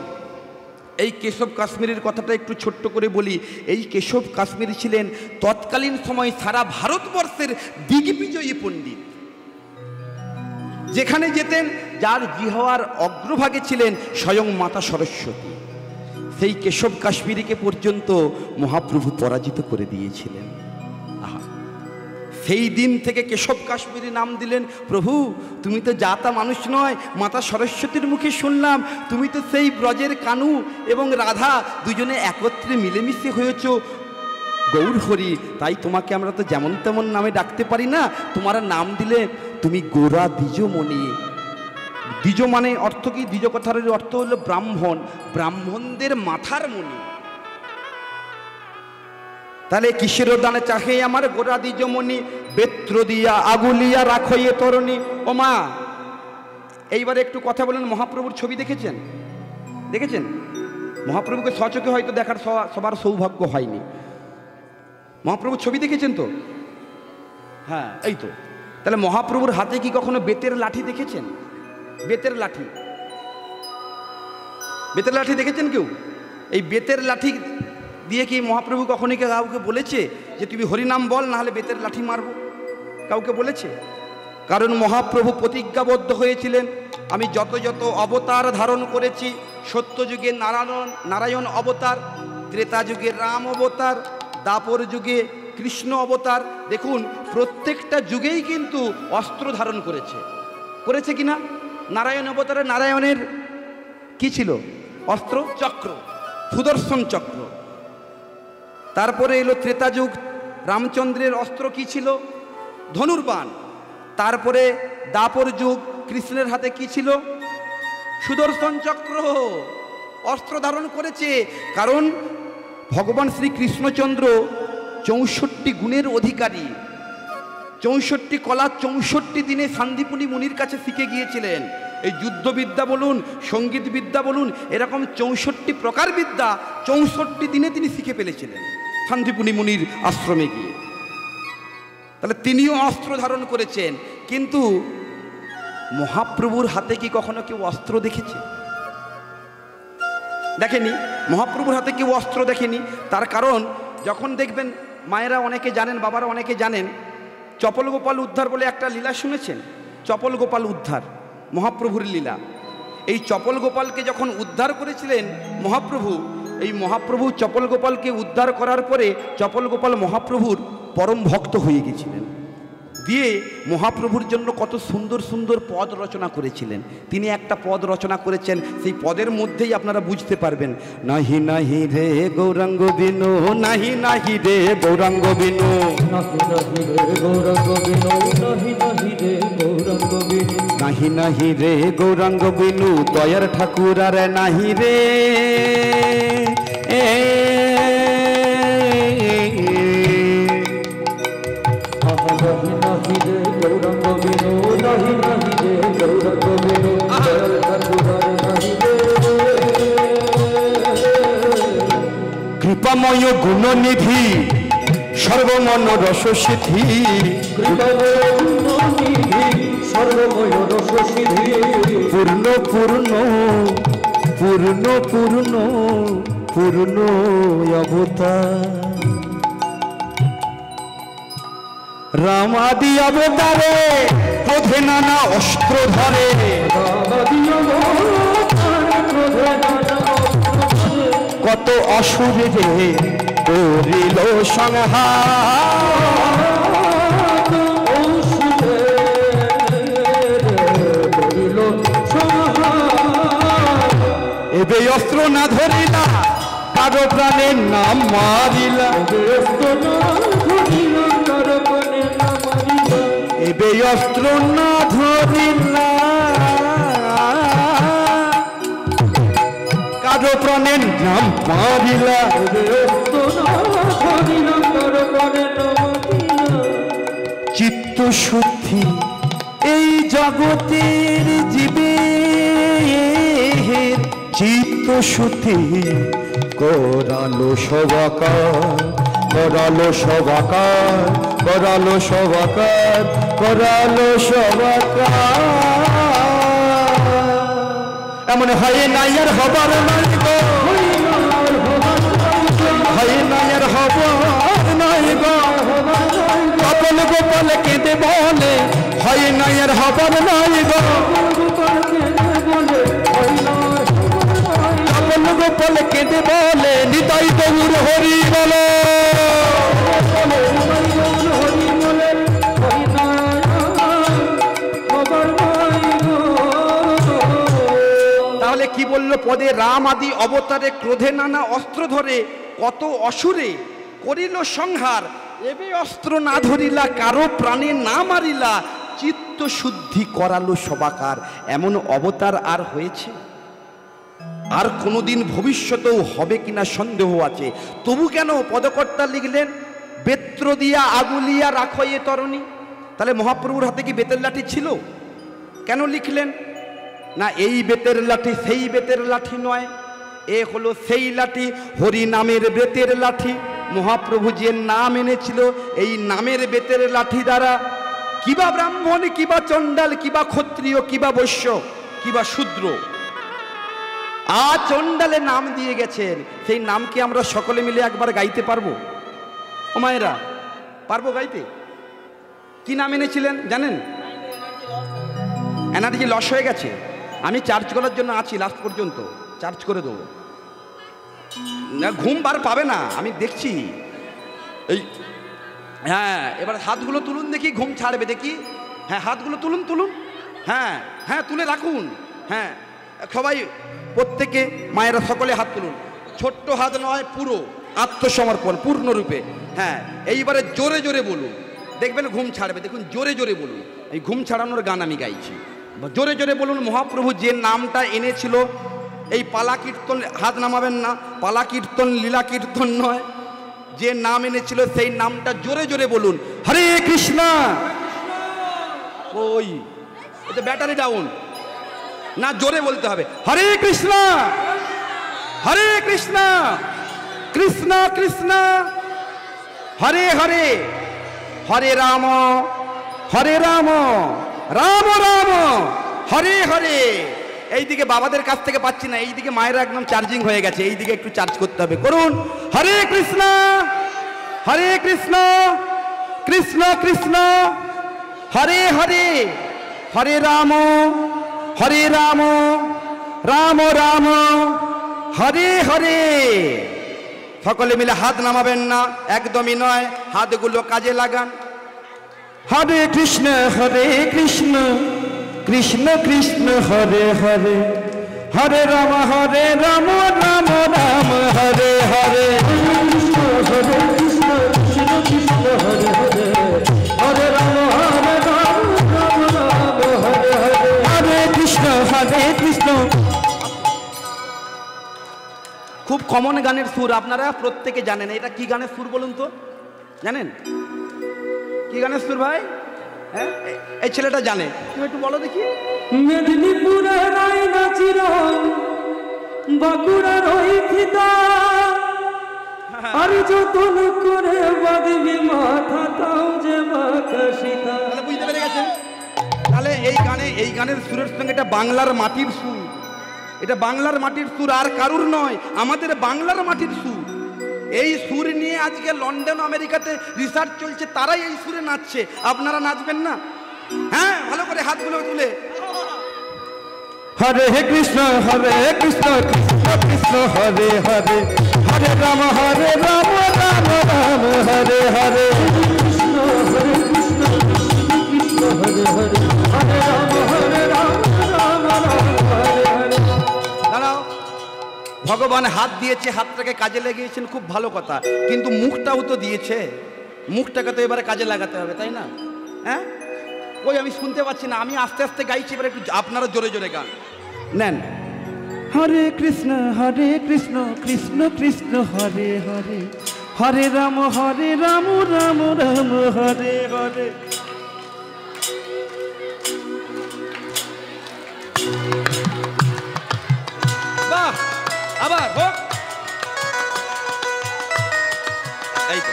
এই কেশব কাশ্মীরের কথাটা একটু ছোট্ট করে বলি। এই কেশব কাশ্মীরি ছিলেন তৎকালীন সময় সারা ভারতবর্ষের দিগ্বিজয়ী পণ্ডিত, যেখানে যেতেন যার জিহ্বার অগ্রভাগে ছিলেন স্বয়ং মাতা সরস্বতী। সেই কেশব কাশ্মীরিকে পর্যন্ত মহাপ্রভু পরাজিত করে দিয়েছিলেন। আহা, সেই দিন থেকে কেশব কাশ্মীরি নাম দিলেন। প্রভু, তুমি তো জাতা মানুষ নয়, মাতা সরস্বতীর মুখে শুনলাম তুমি তো সেই ব্রজের কানু এবং রাধা দুজনে একত্রে মিলেমিশে হয়েছ গৌরহরি, তাই তোমাকে আমরা তো যেমন তেমন নামে ডাকতে পারি না, তোমার নাম দিলে তুমি গোরা দ্বিজমণি, দ্বিজ মানে অর্থ কি? দ্বিজ কথার অর্থ হলো ব্রাহ্মণ, ব্রাহ্মণদের মাথার মণি। তাহলে কিসের দানে চাহে আমার গোরা দ্বিজমণি, বেত্র দিয়া আগুলিয়া রাখো এ তরণী। ও মা, এইবারে একটু কথা বলেন, মহাপ্রভুর ছবি দেখেছেন? দেখেছেন? মহাপ্রভুকে সচক্ষে হয়তো দেখার সবার সৌভাগ্য হয়নি। মহাপ্রভুর ছবি দেখেছেন তো? হ্যাঁ, এই তো। তাহলে মহাপ্রভুর হাতে কি কখনো বেতের লাঠি দেখেছেন? বেতের লাঠি, বেতের লাঠি দেখেছেন কেউ? এই বেতের লাঠি দিয়ে কি মহাপ্রভু কখনই কাউকে বলেছে যে তুমি হরিনাম বল, না হলে বেতের লাঠি মারব? কাউকে বলেছে? কারণ মহাপ্রভু প্রতিজ্ঞাবদ্ধ হয়েছিলেন, আমি যত যত অবতার ধারণ করেছি, সত্যযুগে নারায়ণ অবতার, ত্রেতা যুগে রাম অবতার, দাপর যুগে কৃষ্ণ অবতার। দেখুন, প্রত্যেকটা যুগেই কিন্তু অস্ত্র ধারণ করেছে, করেছে কিনা? নারায়ণ অবতারে নারায়ণের কি ছিল? অস্ত্র চক্র, সুদর্শন চক্র। তারপরে এলো ত্রেতা যুগ, রামচন্দ্রের অস্ত্র কি ছিল? ধনুর্বাণ। তারপরে দাপর যুগ, কৃষ্ণের হাতে কি ছিল? সুদর্শন চক্র। অস্ত্র ধারণ করেছে, কারণ ভগবান শ্রী কৃষ্ণচন্দ্র 64 গুণের অধিকারী। 64 কলা 64 দিনে শান্তিপুনি মুনির কাছে শিখে গিয়েছিলেন। এই যুদ্ধবিদ্যা বলুন, সঙ্গীত বিদ্যা বলুন, এরকম 64 প্রকার বিদ্যা 64 দিনে তিনি শিখে ফেলেছিলেন শান্তিপুনি মুনির আশ্রমে গিয়ে। তাহলে তিনিও অস্ত্র ধারণ করেছেন। কিন্তু মহাপ্রভুর হাতে কি কখনো কেউ অস্ত্র দেখেছে? দেখেনি। মহাপ্রভুর হাতে কেউ অস্ত্র দেখেনি। তার কারণ, যখন দেখবেন, মায়েরা অনেকে জানেন, বাবারা অনেকে জানেন, চপল গোপাল উদ্ধার বলে একটা লীলা শুনেছেন? চপল গোপাল উদ্ধার মহাপ্রভুর লীলা। এই চপল গোপালকে যখন উদ্ধার করেছিলেন মহাপ্রভু, এই মহাপ্রভু চপল গোপালকে উদ্ধার করার পরে চপল গোপাল মহাপ্রভুর পরম ভক্ত হয়ে গেছিলেন। দিয়ে মহাপ্রভুর জন্য কত সুন্দর সুন্দর পদ রচনা করেছিলেন। তিনি একটা পদ রচনা করেছেন, সেই পদের মধ্যেই আপনারা বুঝতে পারবেন। নাহি নাহি রে গৌরাঙ্গ বিনু, নাহি নাহি রে গৌরাঙ্গ বিনু, নাহি নাহি রে গৌরাঙ্গ বিনু, দয়ার ঠাকুর আর নাহি রে। কৃপাময় গুণনিধি, সর্বমন রস সিদ্ধি, পূর্ণ পূর্ণ পূর্ণ পূর্ণ পূর্ণ অবতার, রামাদি অবতারে ক্রোধে নানা অস্ত্র ধরে, কত অসুরে রে করিল সংহার, এবে অস্ত্র না ধরিলা, কারো প্রাণের নাম মারিলা, এবে অস্ত্র না ধরিলা, কারো প্রাণের নাম মারিলা, চিত্ত শুদ্ধি এই জগতের জীবে, চিত্ত শুদ্ধি করালো সবাকার, করালো সবাকার, করালো সবাকার, করালো সবাকার। এমন হয় নাই আর হবার নাই গো, হয় নাই আর হবার নাই গো, চপল গোপাল কেঁদে বলে, হয় নাই আর হবার নাই গো, চপল গোপাল কেঁদে বলে, নিতাই গৌর হরি বলো। তাহলে কি বলল পদে? রাম আদি অবতারে ক্রোধে নানা অস্ত্র ধরে, কত অসুরে করিল সংহার, এবে অস্ত্র না ধরিলা, কারো প্রাণে না মারিলা, চিত্ত শুদ্ধি করালো সবাকার, এমন অবতার আর হয়েছে? আর কোনোদিন ভবিষ্যতেও হবে কিনা সন্দেহ আছে। তবু কেন পদকর্তা লিখলেন বেত্র দিয়া আগুলিয়া রাখো এ তরণী? তাহলে মহাপ্রভুর হাতে কি বেতের লাঠি ছিল? কেন লিখলেন? না এই বেতের লাঠি সেই বেতের লাঠি নয়, এ হলো সেই লাঠি, হরি নামের বেতের লাঠি। মহাপ্রভু যে নাম এনেছিল এই নামের বেতের লাঠি দ্বারা কিবা ব্রাহ্মণ, কিবা চণ্ডাল, কিবা ক্ষত্রিয়, কিবা বৈশ্য, কিবা শূদ্র চণ্ডালে নাম দিয়ে গেছেন, সেই নামকে আমরা সকলে মিলে একবার গাইতে পারবো? ও মায়েরা, পারবো গাইতে? কি নাম এনেছিলেন জানেন? এনার্জি লস হয়ে গেছে। আমি চার্জ করার জন্য আছি, লাস্ট পর্যন্ত চার্জ করে দেবো। না ঘুম বার পাবে না, আমি দেখছি। এই হ্যাঁ, এবার হাতগুলো তুলুন দেখি, ঘুম ছাড়বে দেখি। হ্যাঁ হাতগুলো তুলুন তুলুন, হ্যাঁ হ্যাঁ তুলে রাখুন। হ্যাঁ সবাই, প্রত্যেকে মায়েরা সকলে হাত তুলুন। ছোট্ট হাত নয়, পুরো আত্মসমর্পণ পূর্ণরূপে। হ্যাঁ এইবারে জোরে জোরে বলুন, দেখবেন ঘুম ছাড়বে। দেখুন জোরে জোরে বলুন, এই ঘুম ছাড়ানোর গান আমি গাইছি। জোরে জোরে বলুন, মহাপ্রভু যে নামটা এনেছিল, এই পালা কীর্তন, হাত নামাবেন না, পালা কীর্তন লীলা কীর্তন নয়, যে নাম এনেছিল সেই নামটা জোরে জোরে বলুন। হরে কৃষ্ণ। ওই এটা ব্যাটারি ডাউন না, জোরে বলতে হবে। হরে কৃষ্ণ হরে কৃষ্ণ কৃষ্ণ কৃষ্ণ হরে হরে, হরে রাম রাম রাম হরে হরে। এইদিকে বাবাদের কাছ থেকে পাচ্ছি না, এইদিকে মায়েরা একদম চার্জিং হয়ে গেছে, এইদিকে একটু চার্জ করতে হবে। করুন হরে কৃষ্ণ কৃষ্ণ কৃষ্ণ হরে হরে, হরে রাম রাম রাম হরে হরে। সকলে মিলে হাত নামাবেন না, একদমই নয়, হাতগুলো কাজে লাগান। হরে কৃষ্ণ কৃষ্ণ কৃষ্ণ হরে হরে, হরে রাম রাম রাম হরে হরে। কৃষ্ণ হরে কৃষ্ণ কৃষ্ণ কৃষ্ণ হরে হরে, হরে রাম রাম রাম হরে হরে। হরে কৃষ্ণ কৃষ্ণ। খুব কমন গানের সুর, আপনারা প্রত্যেকে জানেন। এটা কি গানের সুর বলুন তো? জানেন কি গানের সুর ভাই? হ্যাঁ এই ছেলেটা জানে, তুমি একটু বলো দেখি। মেদিনীপুরের বাঁকুড়ার ওই ফিতা, আর যতন করে বাঁধবি মাথা তাও যে বাঁকাশিতা। তাহলে বুঝতে পেরে গেছেন? তাহলে এই গানের সুরের সঙ্গে এটা বাংলার মাটির সুর, এটা বাংলার মাটির সুর, আর কারুর নয়, আমাদের বাংলার মাটির সুর। এই সুর নিয়ে আজকে লন্ডন আমেরিকাতে রিসার্চ চলছে, তারাই এই সুরে নাচছে। আপনারা নাচবেন না? হ্যাঁ ভালো করে হাতগুলো তুলে। হরে কৃষ্ণ কৃষ্ণ কৃষ্ণ হরে হরে, হরে রাম রাম রাম হরে হরে। কৃষ্ণ কৃষ্ণ কৃষ্ণ হরে হরে, হরে রাম রাম হরে হরে। দাঁড়াও, ভগবান হাত দিয়েছে, হাতটাকে কাজে লাগিয়েছেন, খুব ভালো কথা, কিন্তু মুখটাও তো দিয়েছে, মুখটাকে তো এবারে কাজে লাগাতে হবে, তাই না? হ্যাঁ ওই আমি শুনতে পাচ্ছি না, আমি আস্তে আস্তে গাইছি, এবারে একটু আপনারা জোরে জোরে গান নেন। হরে কৃষ্ণ কৃষ্ণ কৃষ্ণ হরে হরে, হরে রাম রাম রাম হরে হরে। বাহ, আবার হোক। এই তো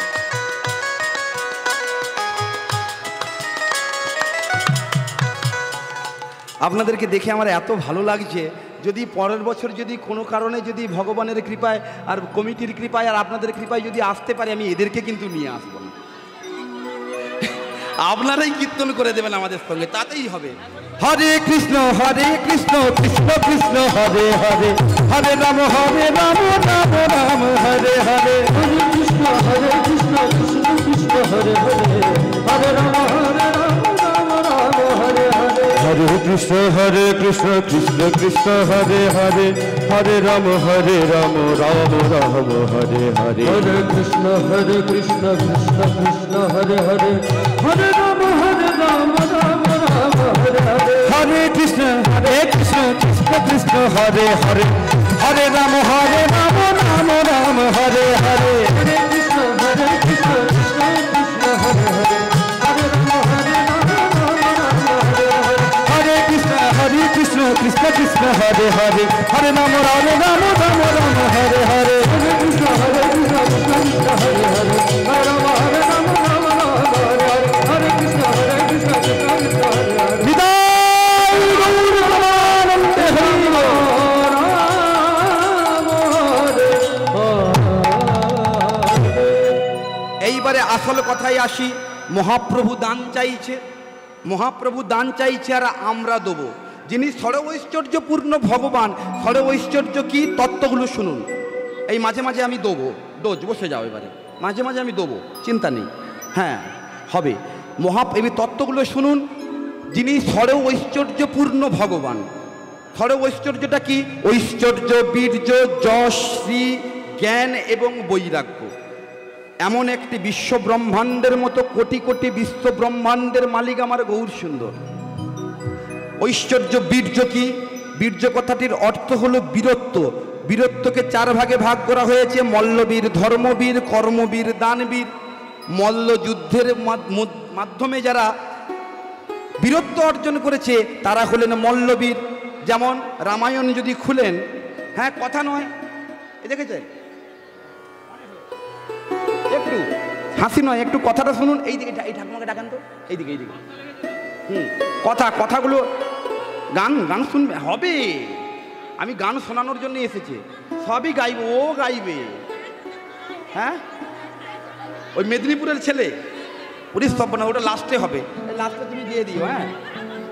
আপনাদেরকে দেখে আমার এত ভালো লাগছে। যদি পরের বছর যদি কোনো কারণে যদি ভগবানের কৃপায় আর কমিটির কৃপায় আর আপনাদের কৃপায় যদি আসতে পারে, আমি এদেরকে কিন্তু নিয়ে আসবো না, আপনারাই কীর্তন করে দেবেন আমাদের সঙ্গে, তাতেই হবে। হরে কৃষ্ণ কৃষ্ণ কৃষ্ণ হরে হরে, হরে রাম রাম রাম হরে হরে। কৃষ্ণ কৃষ্ণ কৃষ্ণ কৃষ্ণ হরে হরে, হরে রাম রাম রাম হরে হরে। হরে কৃষ্ণ হরে কৃষ্ণ কৃষ্ণ কৃষ্ণ হরে হরে হরে রাম রাম রাম হরে হরে হরে কৃষ্ণ কৃষ্ণ কৃষ্ণ হরে হরে হরে রাম রাম রাম হরে হরে হরে কৃষ্ণ কৃষ্ণ কৃষ্ণ হরে হরে হরে রাম রাম রাম হরে হরে হরে কৃষ্ণ কৃষ্ণ কৃষ্ণ হরে হরে হরে রাম হরে কৃষ্ণ কৃষ্ণ কৃষ্ণ হরে হরে হরে রাম রাম রাম হরে হরে হরে কৃষ্ণ কৃষ্ণ কৃষ্ণ হরে হরে হরে রাম রাম হরে হরে হরে কৃষ্ণ কৃষ্ণ কৃষ্ণ হরে হরে বিদায় গৌর প্রেমানন্দে হরি বল। এইবারে আসল কথায় আসি। মহাপ্রভু দান চাইছে, মহাপ্রভু দান চাইছে আর আমরা দেবো। যিনি সর্বৈশ্বর্যপূর্ণ ভগবান, সর্বৈশ্বর্য কি তত্ত্বগুলো শুনুন। এই মাঝে মাঝে আমি দেবো, বসে যাও এবারে, মাঝে মাঝে আমি দেবো, চিন্তা নেই, হ্যাঁ হবে। এই তত্ত্বগুলো শুনুন। যিনি সর্বৈশ্বর্যপূর্ণ ভগবান, সর্বৈশ্বর্যটা কি? ঐশ্বর্য, বীর্য, যশ, শ্রী, জ্ঞান এবং বৈরাগ্য। এমন একটি বিশ্ব ব্রহ্মাণ্ডের মতো কোটি কোটি বিশ্ব ব্রহ্মাণ্ডের মালিক আমার গৌর সুন্দর। ঐশ্বর্য, বীর্য কি? বীর্য কথাটির অর্থ হলো বীরত্ব। বীরত্বকে চার ভাগে ভাগ করা হয়েছে: মল্লবীর, ধর্মবীর, কর্মবীর, দানবীর। মল্ল যুদ্ধের মাধ্যমে যারা বীরত্ব অর্জন করেছে তারা হলেন মল্লবীর। যেমন রামায়ণ যদি খুলেন, হ্যাঁ কথা নয়, এ দেখেছে, একটু হাসি নয়, একটু কথাটা শুনুন। এইদিকে, এই ঠাকুমাকে ডাকেন তো, এইদিকে এইদিকে। কথাগুলো গান শুনবে, হবে। আমি গান শোনানোর জন্য এসেছি, সবই গাইবে, ও গাইবে। হ্যাঁ, ওই মেদিনীপুরের ছেলে, পুলিশ সব না, ওটা লাস্টে হবে, লাস্টে তুমি দিয়ে দিও। হ্যাঁ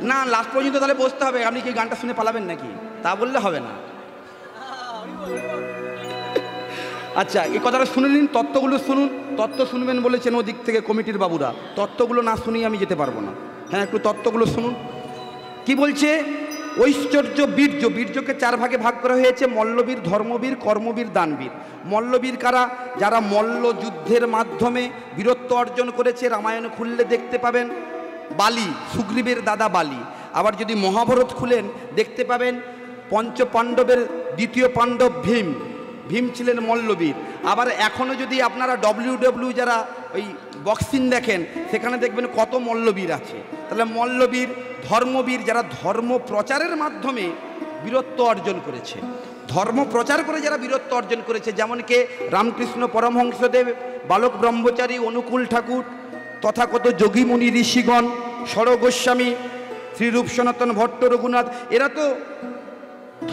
না, লাস্ট পর্যন্ত তাহলে বসতে হবে। আপনি কি গানটা শুনে পালাবেন নাকি? তা বললে হবে না। আচ্ছা, এই কথাটা শুনে নিন, তত্ত্বগুলো শুনুন। তত্ত্ব শুনবেন বলেছেন ওদিক থেকে কমিটির বাবুরা। তত্ত্বগুলো না শুনিয়ে আমি যেতে পারবো না। হ্যাঁ, একটু তত্ত্বগুলো শুনুন। কি বলছে? ঐশ্বর্য, বীর্য। বীর্যকে চার ভাগে ভাগ করা হয়েছে: মল্লবীর, ধর্মবীর, কর্মবীর, দানবীর। মল্লবীর কারা? যারা মল্ল যুদ্ধের মাধ্যমে বীরত্ব অর্জন করেছে। রামায়ণ খুললে দেখতে পাবেন বালি, সুগ্রীবের দাদা বালি। আবার যদি মহাভারত খুলেন দেখতে পাবেন পঞ্চ পাণ্ডবের দ্বিতীয় পাণ্ডব ভীম। ভীম ছিলেন মল্লবীর। আবার এখনও যদি আপনারা WW যারা ওই বক্সিং দেখেন, সেখানে দেখবেন কত মল্লবীর আছে। তাহলে মল্লবীর, ধর্মবীর যারা ধর্ম প্রচারের মাধ্যমে বীরত্ব অর্জন করেছে, ধর্ম প্রচার করে যারা বীরত্ব অর্জন করেছে, যেমন কে রামকৃষ্ণ পরমহংসদেব, বালক ব্রহ্মচারী, অনুকূল ঠাকুর, তথাকথ যোগীমুনি ঋষিগণ, ষড় গোস্বামী, শ্রীরূপ সনাতন ভট্ট, রঘুনাথ, এরা তো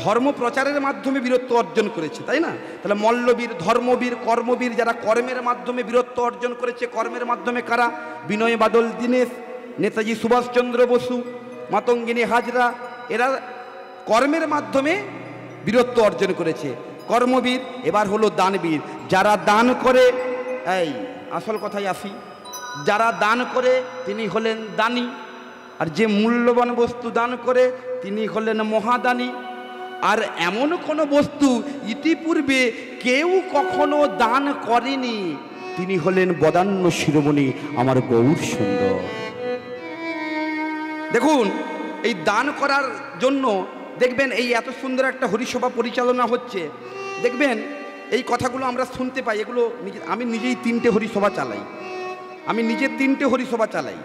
ধর্ম প্রচারের মাধ্যমে বীরত্ব অর্জন করেছে, তাই না? তাহলে মল্লবীর, ধর্মবীর, কর্মবীর যারা কর্মের মাধ্যমে বীরত্ব অর্জন করেছে। কর্মের মাধ্যমে কারা? বিনয় বাদল দীনেশ, নেতাজি সুভাষচন্দ্র বসু, মাতঙ্গিনী হাজরা, এরা কর্মের মাধ্যমে বীরত্ব অর্জন করেছে। কর্মবীর। এবার হলো দানবীর, যারা দান করে। এই আসল কথায় আসি, যারা দান করে তিনি হলেন দানী, আর যে মূল্যবান বস্তু দান করে তিনি হলেন মহাদানী। আর এমন কোনো বস্তু ইতিপূর্বে কেউ কখনো দান করেনি, তিনি হলেন বদান্য শিরোমণি আমার গৌর সুন্দর। দেখুন, এই দান করার জন্য দেখবেন এই এত সুন্দর একটা হরিসভা পরিচালনা হচ্ছে। দেখবেন এই কথাগুলো আমরা শুনতে পাই। এগুলো আমি নিজেই 3টে হরিসভা চালাই, আমি নিজে 3টে হরিসভা চালাই।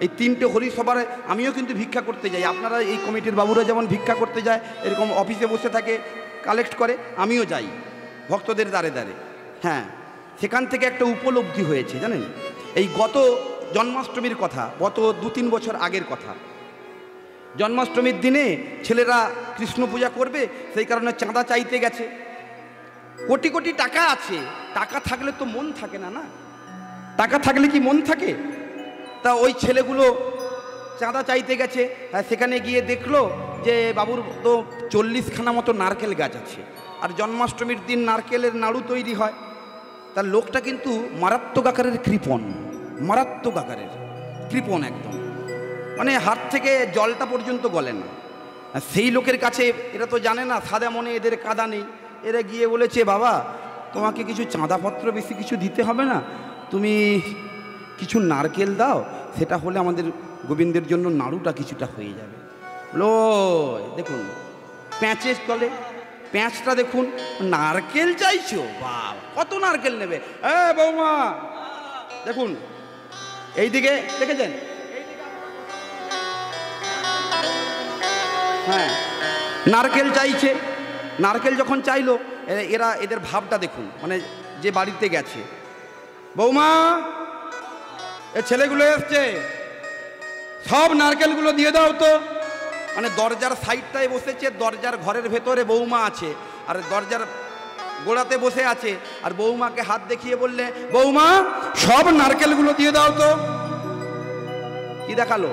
এই 3টে হরিসভার আমিও কিন্তু ভিক্ষা করতে যাই। আপনারা এই কমিটির বাবুরা যেমন ভিক্ষা করতে যায়, এরকম অফিসে বসে থাকে, কালেক্ট করে, আমিও যাই ভক্তদের দ্বারে দ্বারে। হ্যাঁ, সেখান থেকে একটা উপলব্ধি হয়েছে জানেন। এই গত জন্মাষ্টমীর কথা, গত 2-3 বছর আগের কথা। জন্মাষ্টমীর দিনে ছেলেরা কৃষ্ণ পূজা করবে, সেই কারণে চাঁদা চাইতে গেছে। কোটি কোটি টাকা আছে, টাকা থাকলে তো মন থাকে না, না? টাকা থাকলে কি মন থাকে? তা ওই ছেলেগুলো চাঁদা চাইতে গেছে। সেখানে গিয়ে দেখলো যে বাবুর তো 40খানা মতো নারকেল গাছ আছে, আর জন্মাষ্টমীর দিন নারকেলের নাড়ু তৈরি হয়। তার লোকটা কিন্তু মারাত্মক আকারের কৃপণ, মারাত্মক আকারের কৃপণ একদম, মানে হাত থেকে জলটা পর্যন্ত গলে না। আর সেই লোকের কাছে এরা তো জানে না, সাদা মনে এদের কাদা নেই। এরা গিয়ে বলেছে, বাবা তোমাকে কিছু চাঁদাপত্র বেশি কিছু দিতে হবে না, তুমি কিছু নারকেল দাও, সেটা হলে আমাদের গোবিন্দের জন্য নাড়ুটা কিছুটা হয়ে যাবে। লো দেখুন প্যাঁচের তলে প্যাঁচটা দেখুন, নারকেল চাইছো, বাবা কত নারকেল নেবে? বৌমা দেখুন এইদিকে দেখেছেন, হ্যাঁ নারকেল চাইছে। নারকেল যখন চাইলো এরা এদের ভাবটা দেখুন, মানে যে বাড়িতে গেছে, বৌমা এ ছেলেগুলো এসছে, সব নারকেলগুলো দিয়ে দাও তো। মানে দরজার সাইডটায় বসেছে, দরজার ঘরের ভেতরে বৌমা আছে, আর দরজার গোড়াতে বসে আছে, আর বৌমাকে হাত দেখিয়ে বললে, বৌমা সব নারকেলগুলো দিয়ে দাও তো। কি দেখালো?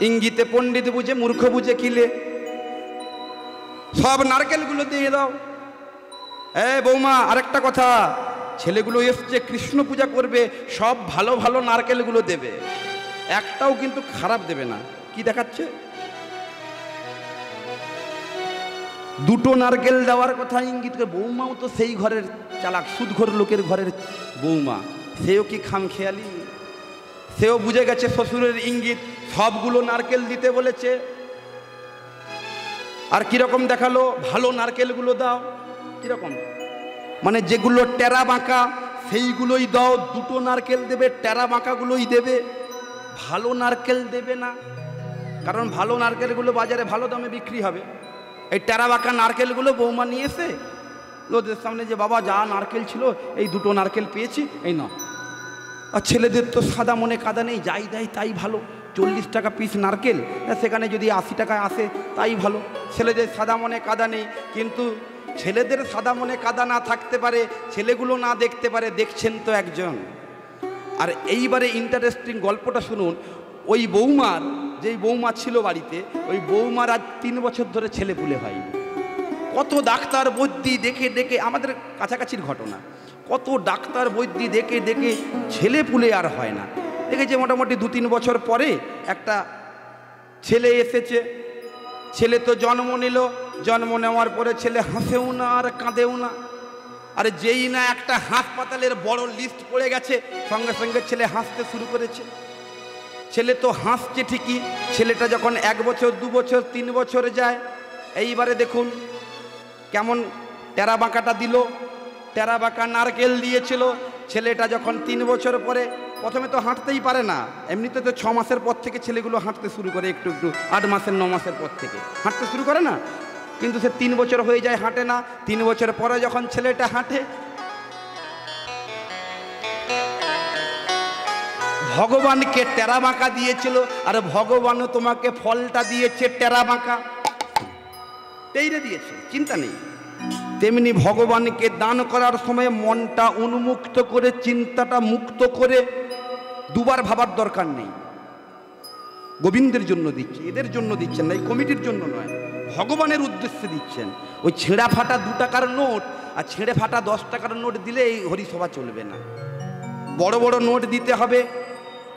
ইঙ্গিতে পণ্ডিত বুঝে মূর্খ বুঝে কিলে, সব নারকেলগুলো দিয়ে দাও। বৌমা আরেকটা কথা, ছেলেগুলো এসছে কৃষ্ণ পূজা করবে, সব ভালো ভালো নারকেলগুলো দেবে, একটাও কিন্তু খারাপ দেবে না। কি দেখাচ্ছে? দুটো নারকেল দেওয়ার কথা ইঙ্গিত করে। বৌমাও তো সেই ঘরের চালাক, সুদঘর লোকের ঘরের বৌমা, সেও কি খামখেয়ালি? সেও বুঝে গেছে শ্বশুরের ইঙ্গিত, সবগুলো নারকেল দিতে বলেছে। আর কিরকম দেখালো? ভালো নারকেলগুলো দাও। কিরকম? মানে যেগুলো টেরা বাঁকা সেইগুলোই দাও, দুটো নারকেল দেবে, টেরা বাঁকাগুলোই দেবে, ভালো নারকেল দেবে না। কারণ ভালো নারকেলগুলো বাজারে ভালো দামে বিক্রি হবে। এই টেরা বাঁকা নারকেলগুলো বৌমা নিয়ে এসে লোদের সামনে, যে বাবা যা নারকেল ছিল এই দুটো নারকেল পেয়েছি, এই না। আর ছেলেদের তো সাদা মনে কাদা নেই, যাই দেয় তাই ভালো। 40 টাকা পিস নারকেল, সেখানে যদি 80 টাকায় আসে তাই ভালো। ছেলেদের সাদা মনে কাদা নেই, কিন্তু ছেলেদের সাদা মনে কাদা না থাকতে পারে, ছেলেগুলো না দেখতে পারে, দেখছেন তো একজন। আর এইবারে ইন্টারেস্টিং গল্পটা শুনুন। ওই বৌমার, যেই বৌমা ছিল বাড়িতে, ওই বৌমার আজ 3 বছর ধরে ছেলে পুলে হয়নি। কত ডাক্তার বৈদ্যি দেখে দেখে, আমাদের কাছাকাছির ঘটনা, কত ডাক্তার বৈদ্যি দেখে দেখে ছেলে পুলে আর হয় না। দেখেছে মোটামুটি 2-3 বছর পরে একটা ছেলে এসেছে। ছেলে তো জন্ম নিল, জন্ম নেওয়ার পরে ছেলে হাসেও না আর কাঁদেও না। আরে যেই না একটা হাসপাতালের বড় লিস্ট পড়ে গেছে, সঙ্গে সঙ্গে ছেলে হাসতে শুরু করেছে। ছেলে তো হাসছে ঠিকই, ছেলেটা যখন 1 বছর 2 বছর 3 বছর যায়, এইবারে দেখুন কেমন টেরা বাঁকাটা দিল। টেরা বাঁকা নারকেল দিয়েছিল। ছেলেটা যখন 3 বছর পরে, প্রথমে তো হাঁটতেই পারে না, এমনিতে তো 6 মাসের পর থেকে ছেলেগুলো হাঁটতে শুরু করে, একটু একটু 8 মাসের 9 মাসের পর থেকে হাঁটতে শুরু করে না, কিন্তু সে 3 বছর হয়ে যায় হাঁটে না। 3 বছর পরে যখন ছেলেটা হাঁটে, ভগবানকে টেরা বাঁকা দিয়েছিল, আর ভগবানও তোমাকে ফলটা দিয়েছে টেরা বাঁকা, তেইরে দিয়েছে, চিন্তা নেই। তেমনি ভগবানকে দান করার সময় মনটা উন্মুক্ত করে, চিন্তাটা মুক্ত করে, দুবার ভাবার দরকার নেই। গোবিন্দের জন্য দিচ্ছে, এদের জন্য দিচ্ছেন না, এই কমিটির জন্য নয়, ভগবানের উদ্দেশ্যে দিচ্ছেন। ওই ছেঁড়া ফাটা 2 টাকার নোট আর ছেঁড়ে ফাটা 10 টাকার নোট দিলে এই হরিসভা চলবে না, বড় বড় নোট দিতে হবে।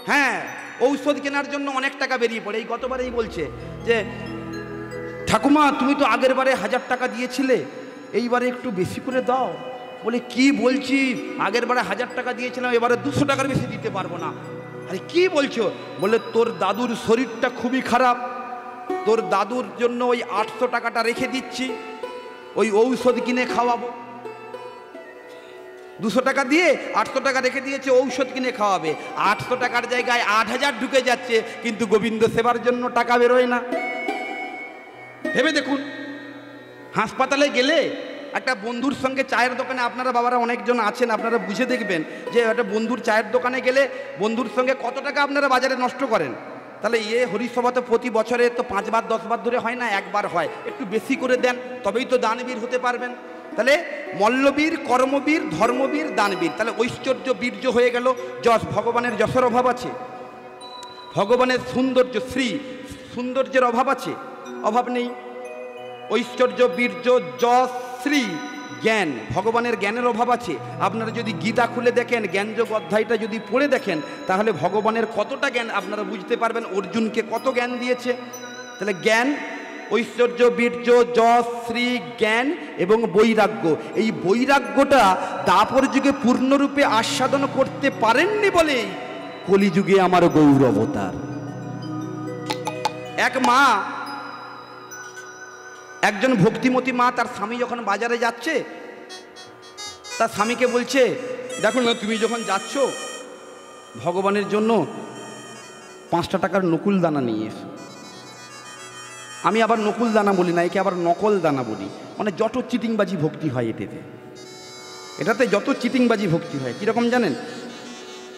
হ্যাঁ, ঔষধ কেনার জন্য অনেক টাকা বেরিয়ে পড়ে। এই গতবারেই বলছে যে ঠাকুমা তুমি তো আগের বারে 1000 টাকা দিয়েছিলে, এইবারে একটু বেশি করে দাও। বলে কি বলছি, আগের বারে 1000 টাকা দিয়েছিলাম, এবারে 200 টাকার বেশি দিতে পারবো না। আরে কি বলছো? বলে তোর দাদুর শরীরটা খুবই খারাপ, তোর দাদুর জন্য ওই 800 টাকাটা রেখে দিচ্ছি, ওই ঔষধ কিনে খাওয়াবো। 200 টাকা দিয়ে 800 টাকা রেখে দিয়েছে, ঔষধ কিনে খাওয়াবে। 800 টাকার জায়গায় 8000 ঢুকে যাচ্ছে, কিন্তু গোবিন্দ সেবার জন্য টাকা বেরোয় না। ভেবে দেখুন, হাসপাতালে গেলে একটা বন্ধুর সঙ্গে চায়ের দোকানে, আপনারা বাবারা অনেকজন আছেন, আপনারা বুঝে দেখবেন যে একটা বন্ধুর চায়ের দোকানে গেলে বন্ধুর সঙ্গে কত টাকা আপনারা বাজারে নষ্ট করেন। তাহলে হরিসভা তো প্রতি বছরে তো 5 বার 10 বার ধরে হয় না, একবার হয়। একটু বেশি করে দেন, তবেই তো দানবীর হতে পারবেন। তাহলে মল্লবীর, কর্মবীর, ধর্মবীর, দানবীর, তাহলে ঐশ্বর্য বীর্য হয়ে গেল যশ। ভগবানের যশের অভাব আছে, ভগবানের সৌন্দর্য, শ্রী সৌন্দর্যের অভাব আছে? অভাব নেই। ঐশ্বর্য, বীর্য, যশ, শ্রী, জ্ঞান, ভগবানের জ্ঞানের অভাব আছে? আপনারা যদি গীতা খুলে দেখেন, জ্ঞানযোগ অধ্যায়টা যদি পড়ে দেখেন, তাহলে ভগবানের কতটা জ্ঞান আপনারা বুঝতে পারবেন, অর্জুনকে কত জ্ঞান দিয়েছে। তাহলে জ্ঞান, ঐশ্বর্য, বীর্য, যশ, শ্রী, জ্ঞান এবং বৈরাগ্য। এই বৈরাগ্যটা দাপর যুগে পূর্ণরূপে আস্বাদন করতে পারেননি বলে কলিযুগে আমার গৌর অবতার। এক মা, একজন ভক্তিমতী মা, তার স্বামী যখন বাজারে যাচ্ছে, তার স্বামীকে বলছে, দেখো না তুমি যখন যাচ্ছ ভগবানের জন্য 5টা টাকার নকুল দানা নিয়ে এসো। আমি আবার নকুল দানা বলি না, একে আবার নকল দানা বলি। মানে যত চিটিংবাজি ভক্তি হয় এটাতে যত চিটিংবাজি ভক্তি হয়। কীরকম জানেন?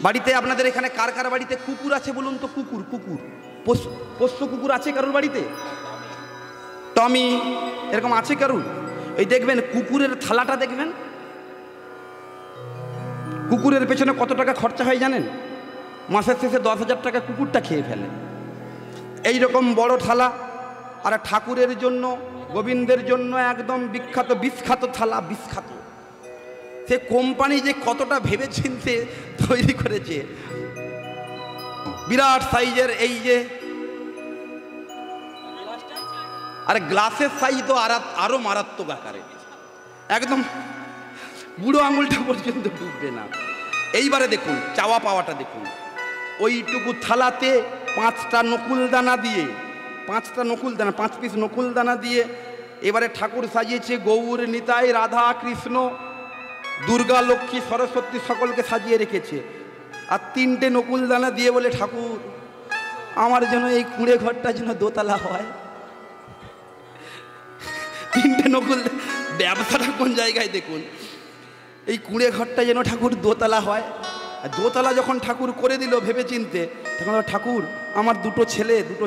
বাড়িতে আপনাদের এখানে কার কার বাড়িতে কুকুর আছে বলুন তো? কুকুর পোষ্য কুকুর আছে কারোর বাড়িতে? টমি এরকম আছে কারুর? এই দেখবেন কুকুরের থালাটা দেখবেন, কুকুরের পেছনে কত টাকা খরচা হয় জানেন? মাসের শেষে 10,000 টাকা কুকুরটা খেয়ে ফেলে। এই রকম বড় থালা। আর ঠাকুরের জন্য, গোবিন্দের জন্য একদম বিখ্যাত বিষখ্যাত থালা, বিষখ্যাত। সে কোম্পানি যে কতটা ভেবে চিন্তে তৈরি করেছে, বিরাট সাইজের এই যে, আর গ্লাসের সাইজ তো আরো মারাত্মক আকারে, একদম বুড়ো আঙুলটা পর্যন্ত ডুববে না। এইবারে দেখুন চাওয়া পাওয়াটা দেখুন, ওইটুকু থালাতে 5টা নকুল দানা দিয়ে, 5টা নকুল দানা, 5 পিস নকুল দানা দিয়ে এবারে ঠাকুর সাজিয়েছে। গৌর, নিতাই, রাধা, কৃষ্ণ, দুর্গা, লক্ষ্মী, সরস্বতী সকলকে সাজিয়ে রেখেছে। আর 3টে নকুল দানা দিয়ে বলে, ঠাকুর আমার যেন এই কুঁড়ে ঘরটা যেন দোতলা হয়। 3টে নকুল। ব্যবসাটা কোন জায়গায় দেখুন, এই কুঁড়ে ঘরটা যেন ঠাকুর দোতলা হয়। দোতলা যখন ঠাকুর করে দিল ভেবে চিনতে, তখন ঠাকুর আমার দুটো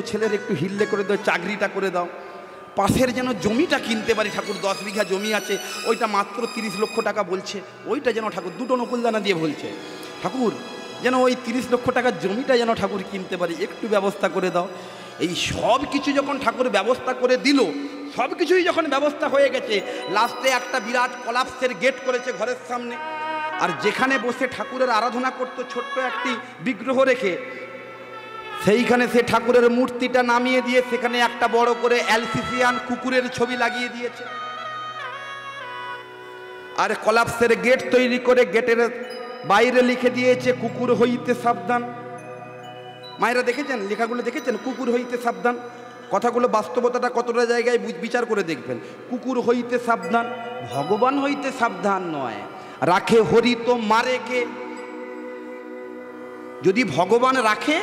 ছেলের একটু হিল্লে করে দাও, চাকরিটা করে দাও। পাশের যেন জমিটা কিনতে পারি ঠাকুর, 10 বিঘা জমি আছে, ওইটা মাত্র 30 লক্ষ টাকা বলছে, ওইটা যেন ঠাকুর 2টো নকুলদানা দিয়ে বলছে, ঠাকুর যেন ওই 30 লক্ষ টাকার জমিটা যেন ঠাকুর কিনতে পারি, একটু ব্যবস্থা করে দাও। এই সব কিছু যখন ঠাকুর ব্যবস্থা করে দিল, সব কিছুই যখন ব্যবস্থা হয়ে গেছে, লাস্টে একটা বিরাট কলাপসের গেট করেছে ঘরের সামনে। আর যেখানে বসে ঠাকুরের আরাধনা করতো ছোট্ট একটি বিগ্রহ রেখে, সেইখানে সে ঠাকুরের মূর্তিটা নামিয়ে দিয়ে সেখানে একটা বড় করে অ্যালসিসিয়ান কুকুরের ছবি লাগিয়ে দিয়েছে। আর কলাপসের গেট তৈরি করে গেটের বাইরে লিখে দিয়েছে, কুকুর হইতে সাবধান। মায়েরা দেখেছেন লেখাগুলো? দেখেছেন? কুকুর হইতে সাবধান। কথাগুলো বাস্তবতাটা কতটা জায়গায় বিচার করে দেখবেন। কুকুর হইতে সাবধান, ভগবান হইতে সাবধান নয়। রাখে হরি তো মারে কে? যদি ভগবান রাখে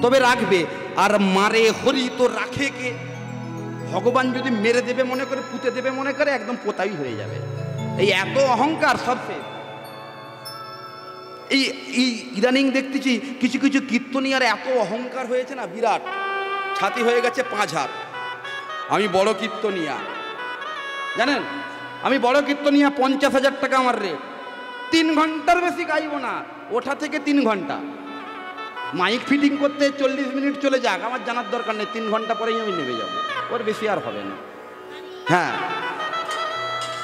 তবে রাখবে, আর মারে হরি তো রাখে কে? ভগবান যদি মেরে দেবে মনে করে, পুঁতে দেবে মনে করে, একদম পোতাই হয়ে যাবে। এই এত অহংকার সব শেষ। এই ইদানিং দেখতেছি কিছু কিছু কীর্তনিয়ার এত অহংকার হয়েছে না, বিরাট ছাতি হয়ে গেছে 5 হাত। আমি বড় কীর্তনিয়া, জানেন? আমি বড় কীর্তনিয়া, 50,000 টাকা আমার রেট। 3 ঘন্টার বেশি গাইব না, ওঠা থেকে 3 ঘন্টা। মাইক ফিটিং করতে 40 মিনিট চলে যাক, আমার জানার দরকার নেই, 3 ঘন্টা পরেই আমি নেমে যাব, ওর বেশি আর হবে না। হ্যাঁ,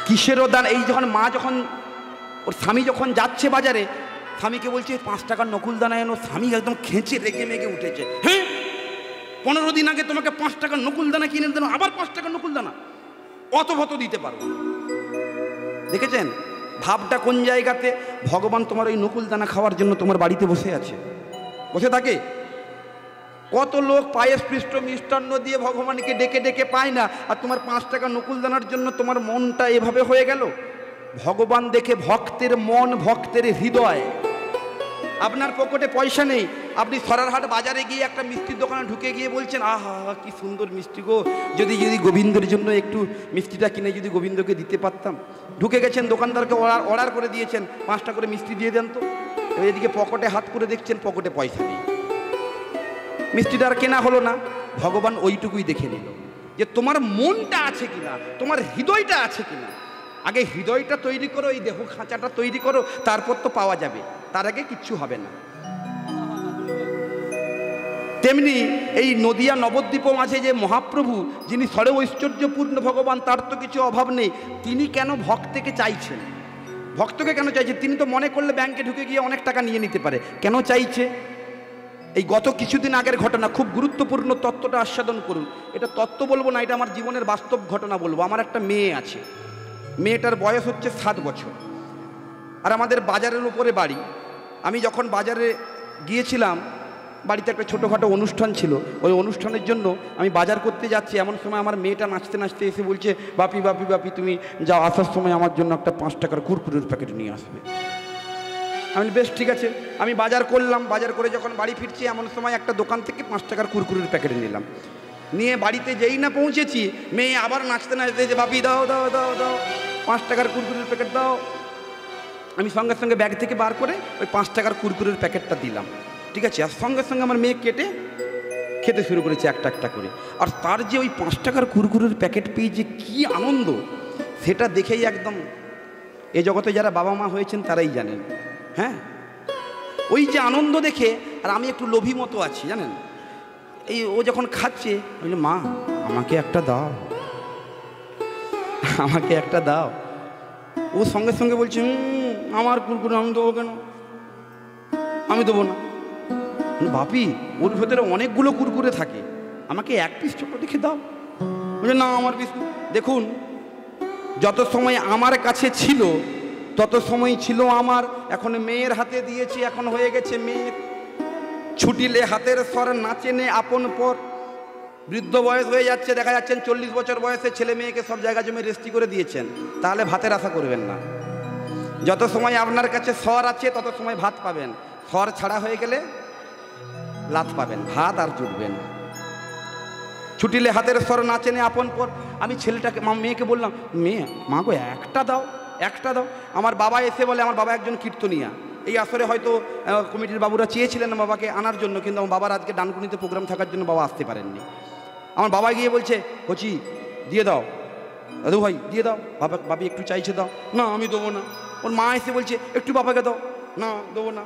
কিসেরও দান। এই যখন মা, যখন ওর স্বামী যখন যাচ্ছে বাজারে, স্বামীকে বলছে 5 টাকার নকুল দানা এনো। স্বামী একদম খেঁচে রেগে মেগে উঠেছে। হ্যাঁ, 15 দিন আগে তোমাকে 5 টাকার নকুল দানা কিনে দেন, আবার 5 টাকার নকুল দানা? অত ভত দিতে পারবো। দেখেছেন ভাবটা কোন জায়গাতে? ভগবান তোমার ওই নকুল দানা খাওয়ার জন্য তোমার বাড়িতে বসে আছে, বসে থাকে। কত লোক পায়েস পৃষ্ঠ মিষ্টান্ন দিয়ে ভগবানকে ডেকে ডেকে পায় না, আর তোমার 5 টাকা নকুল দানার জন্য তোমার মনটা এভাবে হয়ে গেল। ভগবান দেখে ভক্তের মন, ভক্তের হৃদয়। আপনার পকেটে পয়সা নেই, আপনি সরারহাট বাজারে গিয়ে একটা মিষ্টির দোকানে ঢুকে গিয়ে বলছেন, আহা কি সুন্দর মিষ্টি গো, যদি গোবিন্দের জন্য একটু মিষ্টিটা কিনে যদি গোবিন্দকে দিতে পারতাম। ঢুকে গেছেন, দোকানদারকে অর্ডার করে দিয়েছেন, 5টা করে মিষ্টি দিয়ে দেন তো। এদিকে পকেটে হাত করে দেখছেন পকেটে পয়সা নেই, মিষ্টিটা আর কেনা হলো না। ভগবান ওইটুকুই দেখে নিল যে তোমার মনটা আছে কিনা, তোমার হৃদয়টা আছে কিনা। আগে হৃদয়টা তৈরি করো, এই দেহ খাঁচাটা তৈরি করো, তারপর তো পাওয়া যাবে, তার আগে কিচ্ছু হবে না। তেমনি এই নদিয়া নবদ্বীপ মাঝে যে মহাপ্রভু, যিনি সরে ঐশ্বর্যপূর্ণ ভগবান, তার তো কিছু অভাব নেই। তিনি কেন ভক্তকে চাইছেন? ভক্তকে কেন চাইছে? তিনি তো মনে করলে ব্যাংকে ঢুকে গিয়ে অনেক টাকা নিয়ে নিতে পারে। কেন চাইছে? এই গত কিছুদিন আগের ঘটনা, খুব গুরুত্বপূর্ণ তত্ত্বটা আস্বাদন করুন। এটা তত্ত্ব বলবো না, এটা আমার জীবনের বাস্তব ঘটনা বলবো। আমার একটা মেয়ে আছে, মেয়েটার বয়স হচ্ছে 7 বছর, আর আমাদের বাজারের উপরে বাড়ি। আমি যখন বাজারে গিয়েছিলাম, বাড়িতে একটা ছোটোখাটো অনুষ্ঠান ছিল, ওই অনুষ্ঠানের জন্য আমি বাজার করতে যাচ্ছি, এমন সময় আমার মেয়েটা নাচতে নাচতে এসে বলছে, বাপি বাপি বাপি তুমি যাও, আসার সময় আমার জন্য একটা 5 টাকার কুরকুরের প্যাকেট নিয়ে আসবে। আমি বেশ ঠিক আছে, আমি বাজার করলাম। বাজার করে যখন বাড়ি ফিরছি, এমন সময় একটা দোকান থেকে 5 টাকার কুরকুরের প্যাকেট নিলাম। নিয়ে বাড়িতে যেই না পৌঁছেছি, মেয়ে আবার নাচতে নাচতে যে বাপি দাও দাও দাও দাও 5 টাকার কুরকুরের প্যাকেট দাও। আমি সঙ্গে সঙ্গে ব্যাগ থেকে বার করে ওই 5 টাকার কুরকুরের প্যাকেটটা দিলাম, ঠিক আছে। আর সঙ্গে সঙ্গে আমার মেয়ে কেটে খেতে শুরু করেছে একটা একটা করে। আর তার যে ওই 5 টাকার কুরকুরের প্যাকেট পেয়ে যে কী আনন্দ, সেটা দেখেই একদম, এ জগতে যারা বাবা মা হয়েছেন তারাই জানেন। হ্যাঁ, ওই যে আনন্দ দেখে, আর আমি একটু লোভী মতো আছি জানেন। এই ও যখন খাচ্ছে, বললো মা আমাকে একটা দাও, আমাকে একটা দাও। ও সঙ্গে সঙ্গে বলছে আমার কুরকুরে আমি দেবো কেন, আমি দেবো না। বাপি ওর ভেতরে অনেকগুলো কুরকুরে থাকে, আমাকে এক পিস ছোট দেখে দাও। বলছে না আমার পিস। দেখুন, যত সময় আমার কাছে ছিল তত সময় ছিল আমার, এখন মেয়ের হাতে দিয়েছি, এখন হয়ে গেছে মেয়ের। ছুটিলে হাতের স্বর নাচে নে আপন পর। বৃদ্ধ বয়স হয়ে যাচ্ছে, দেখা যাচ্ছেন 40 বছর বয়সে ছেলে মেয়েকে সব জায়গা জমি রেস্টি করে দিয়েছেন, তাহলে ভাতের আশা করবেন না। যত সময় আপনার কাছে স্বর আছে তত সময় ভাত পাবেন, স্বর ছাড়া হয়ে গেলে লাত পাবেন, ভাত আর জুটবেন। ছুটিলে হাতের স্বর নাচে নে আপন পর। আমি ছেলেটাকে মেয়েকে বললাম, মেয়ে মা গো একটা দাও, একটা দাও। আমার বাবা এসে বলে, আমার বাবা একজন কীর্তনিয়া, এই আসরে হয়তো কমিটির বাবুরা চেয়েছিলেন বাবাকে আনার জন্য, কিন্তু আমার বাবার আজকে ডানকুনিতে প্রোগ্রাম থাকার জন্য বাবা আসতে পারেননি। আমার বাবা গিয়ে বলছে, কচি দিয়ে দাও, দাদু ভাই দিয়ে দাও, বাবি একটু চাইছে দাও। না আমি দেবো না। ওর মা এসে বলছে একটু বাবাকে দাও, না দেবো না।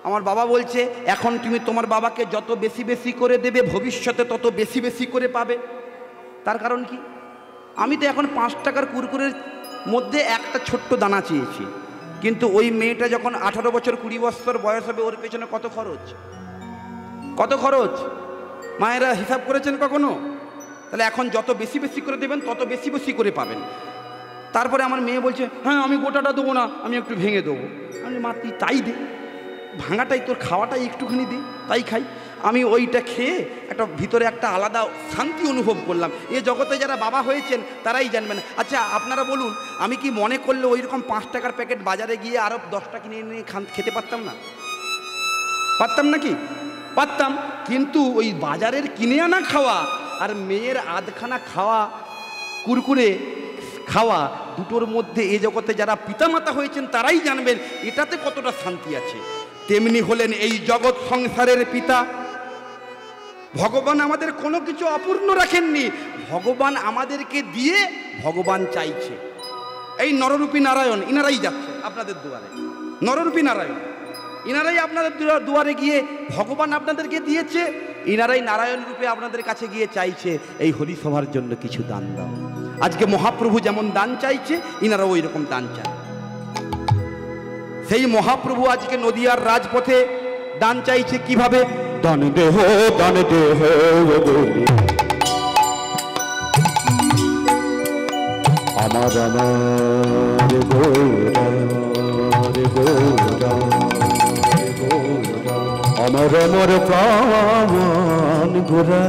আমার বাবা বলছে, এখন তুমি তোমার বাবাকে যত বেশি বেশি করে দেবে, ভবিষ্যতে তত বেশি বেশি করে পাবে। তার কারণ কি, আমি তো এখন 5 টাকার কুরকুরের মধ্যে একটা ছোট্ট দানা চেয়েছি, কিন্তু ওই মেয়েটা যখন 18 বছর 20 বছর বয়স হবে, ওর পেছনে কত খরচ, কত খরচ মায়েরা হিসাব করেছেন কখনো? তাহলে এখন যত বেশি বেশি করে দেবেন তত বেশি বেশি করে পাবেন। তারপরে আমার মেয়ে বলছে, হ্যাঁ আমি গোটাটা দেবো না, আমি একটু ভেঙে দেবো। আমি মা তুই তাই দে, ভাঙাটাই তোর খাওয়াটাই একটুখানি দে, তাই খাই। আমি ওইটা খেয়ে একটা ভিতরে একটা আলাদা শান্তি অনুভব করলাম। এ জগতে যারা বাবা হয়েছেন তারাই জানবেন। আচ্ছা আপনারা বলুন, আমি কি মনে করলে ওই রকম 5 টাকার প্যাকেট বাজারে গিয়ে আরও 10টা কিনে নিয়ে খেতে পারতাম না? পারতাম নাকি? পারতাম। কিন্তু ওই বাজারের কিনে আনা খাওয়া আর মেয়ের আধখানা খাওয়া, কুরকুরে খাওয়া, দুটোর মধ্যে এ জগতে যারা পিতামাতা হয়েছেন তারাই জানবেন এটাতে কতটা শান্তি আছে। তেমনি হলেন এই জগৎ সংসারের পিতা। ভগবান আমাদের কোনো কিছু অপূর্ণ রাখেননি, ভগবান আমাদেরকে দিয়ে ভগবান চাইছে। এই নররূপী নারায়ণ ইনারাই যাচ্ছে আপনাদের দুয়ারে, নররূপী নারায়ণ ইনারাই আপনাদের দুয়ারে গিয়ে ভগবান আপনাদেরকে দিয়েছে, ইনারাই নারায়ণ রূপে আপনাদের কাছে গিয়ে চাইছে এই হরিসভার জন্য কিছু দান দাও। আজকে মহাপ্রভু যেমন দান চাইছে, ইনারা ওই রকম দান চায়। সেই মহাপ্রভু আজকে নদিয়ার রাজপথে দান চাইছে কিভাবে? দান দেহ দান দেহ আমার আমার আমার আমার প্রাণ গোরা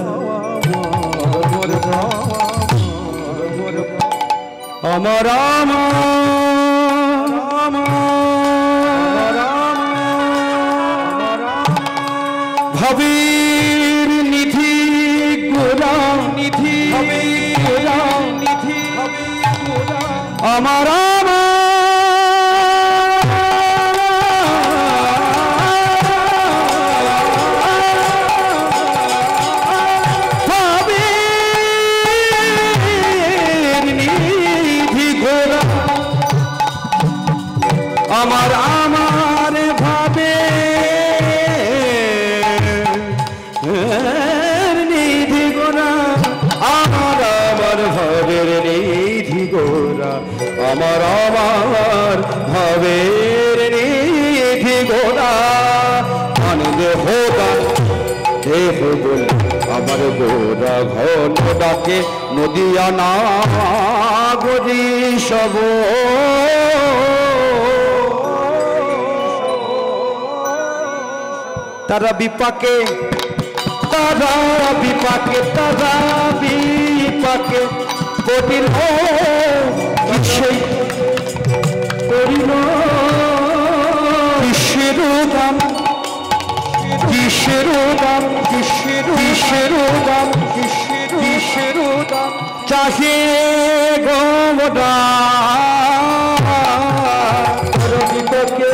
আমার ভবীর নিধি গোরা নিধি গোরা নিধি আমার আমার আমার ভাবে নিধি গোরা আমার আমার ভাবের নিধি গোরা আমার আমার ভাবের নিধি গোরা আনন্দ হোগা বলে আমার গোরা ঘন ডাকে নদিয়া নাগরী সব তারা বিপাকে তারা বিপাকে তারা বিপাকে করিল সেই করিল কিসের দাম কিসের দাম কিসের দাম কিসের দাম চাহে গোমরা বিপাকে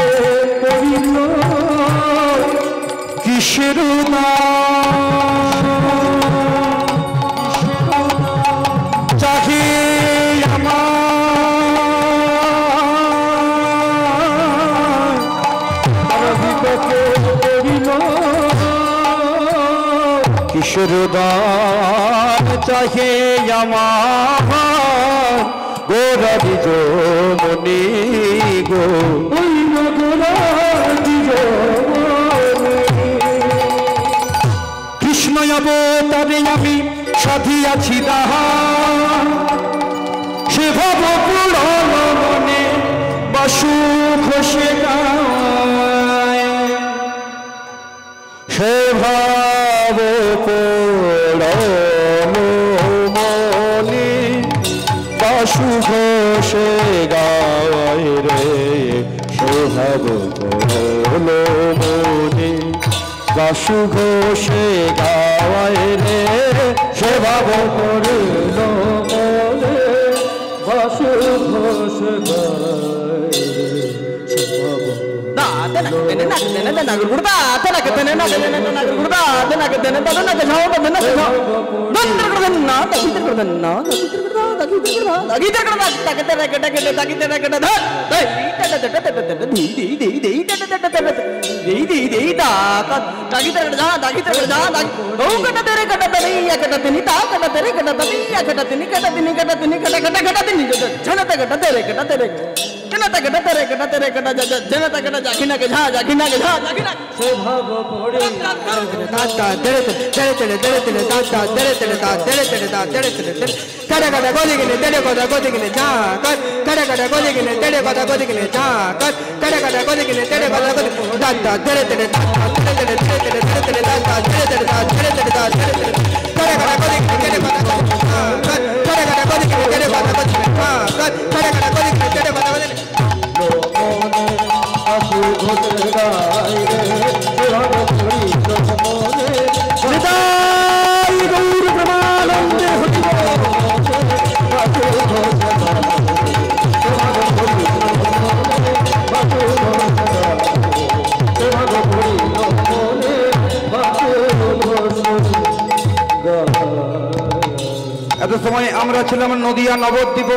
করিল কিসের চাহে আমার বিপাকে করিল কিশোর দান চাহে আমার গোরাদি জমনি গো ওই গোরাদি কৃষ্ণ অবতারে আমি সাধিয়াছি দাহা সে ভাব পুরাণ মনে বাসু খসে গায় সে ভাব পুরাণ মনে বাসু খসে গায় রে সে ভাব পুরাণ মনে বাসু ঘোষে গাওয়ায় রে সে ভাব করিল মনে বাসু ঘোষ এত সময় আমরা ছিলাম নদিয়া নবদ্বীপ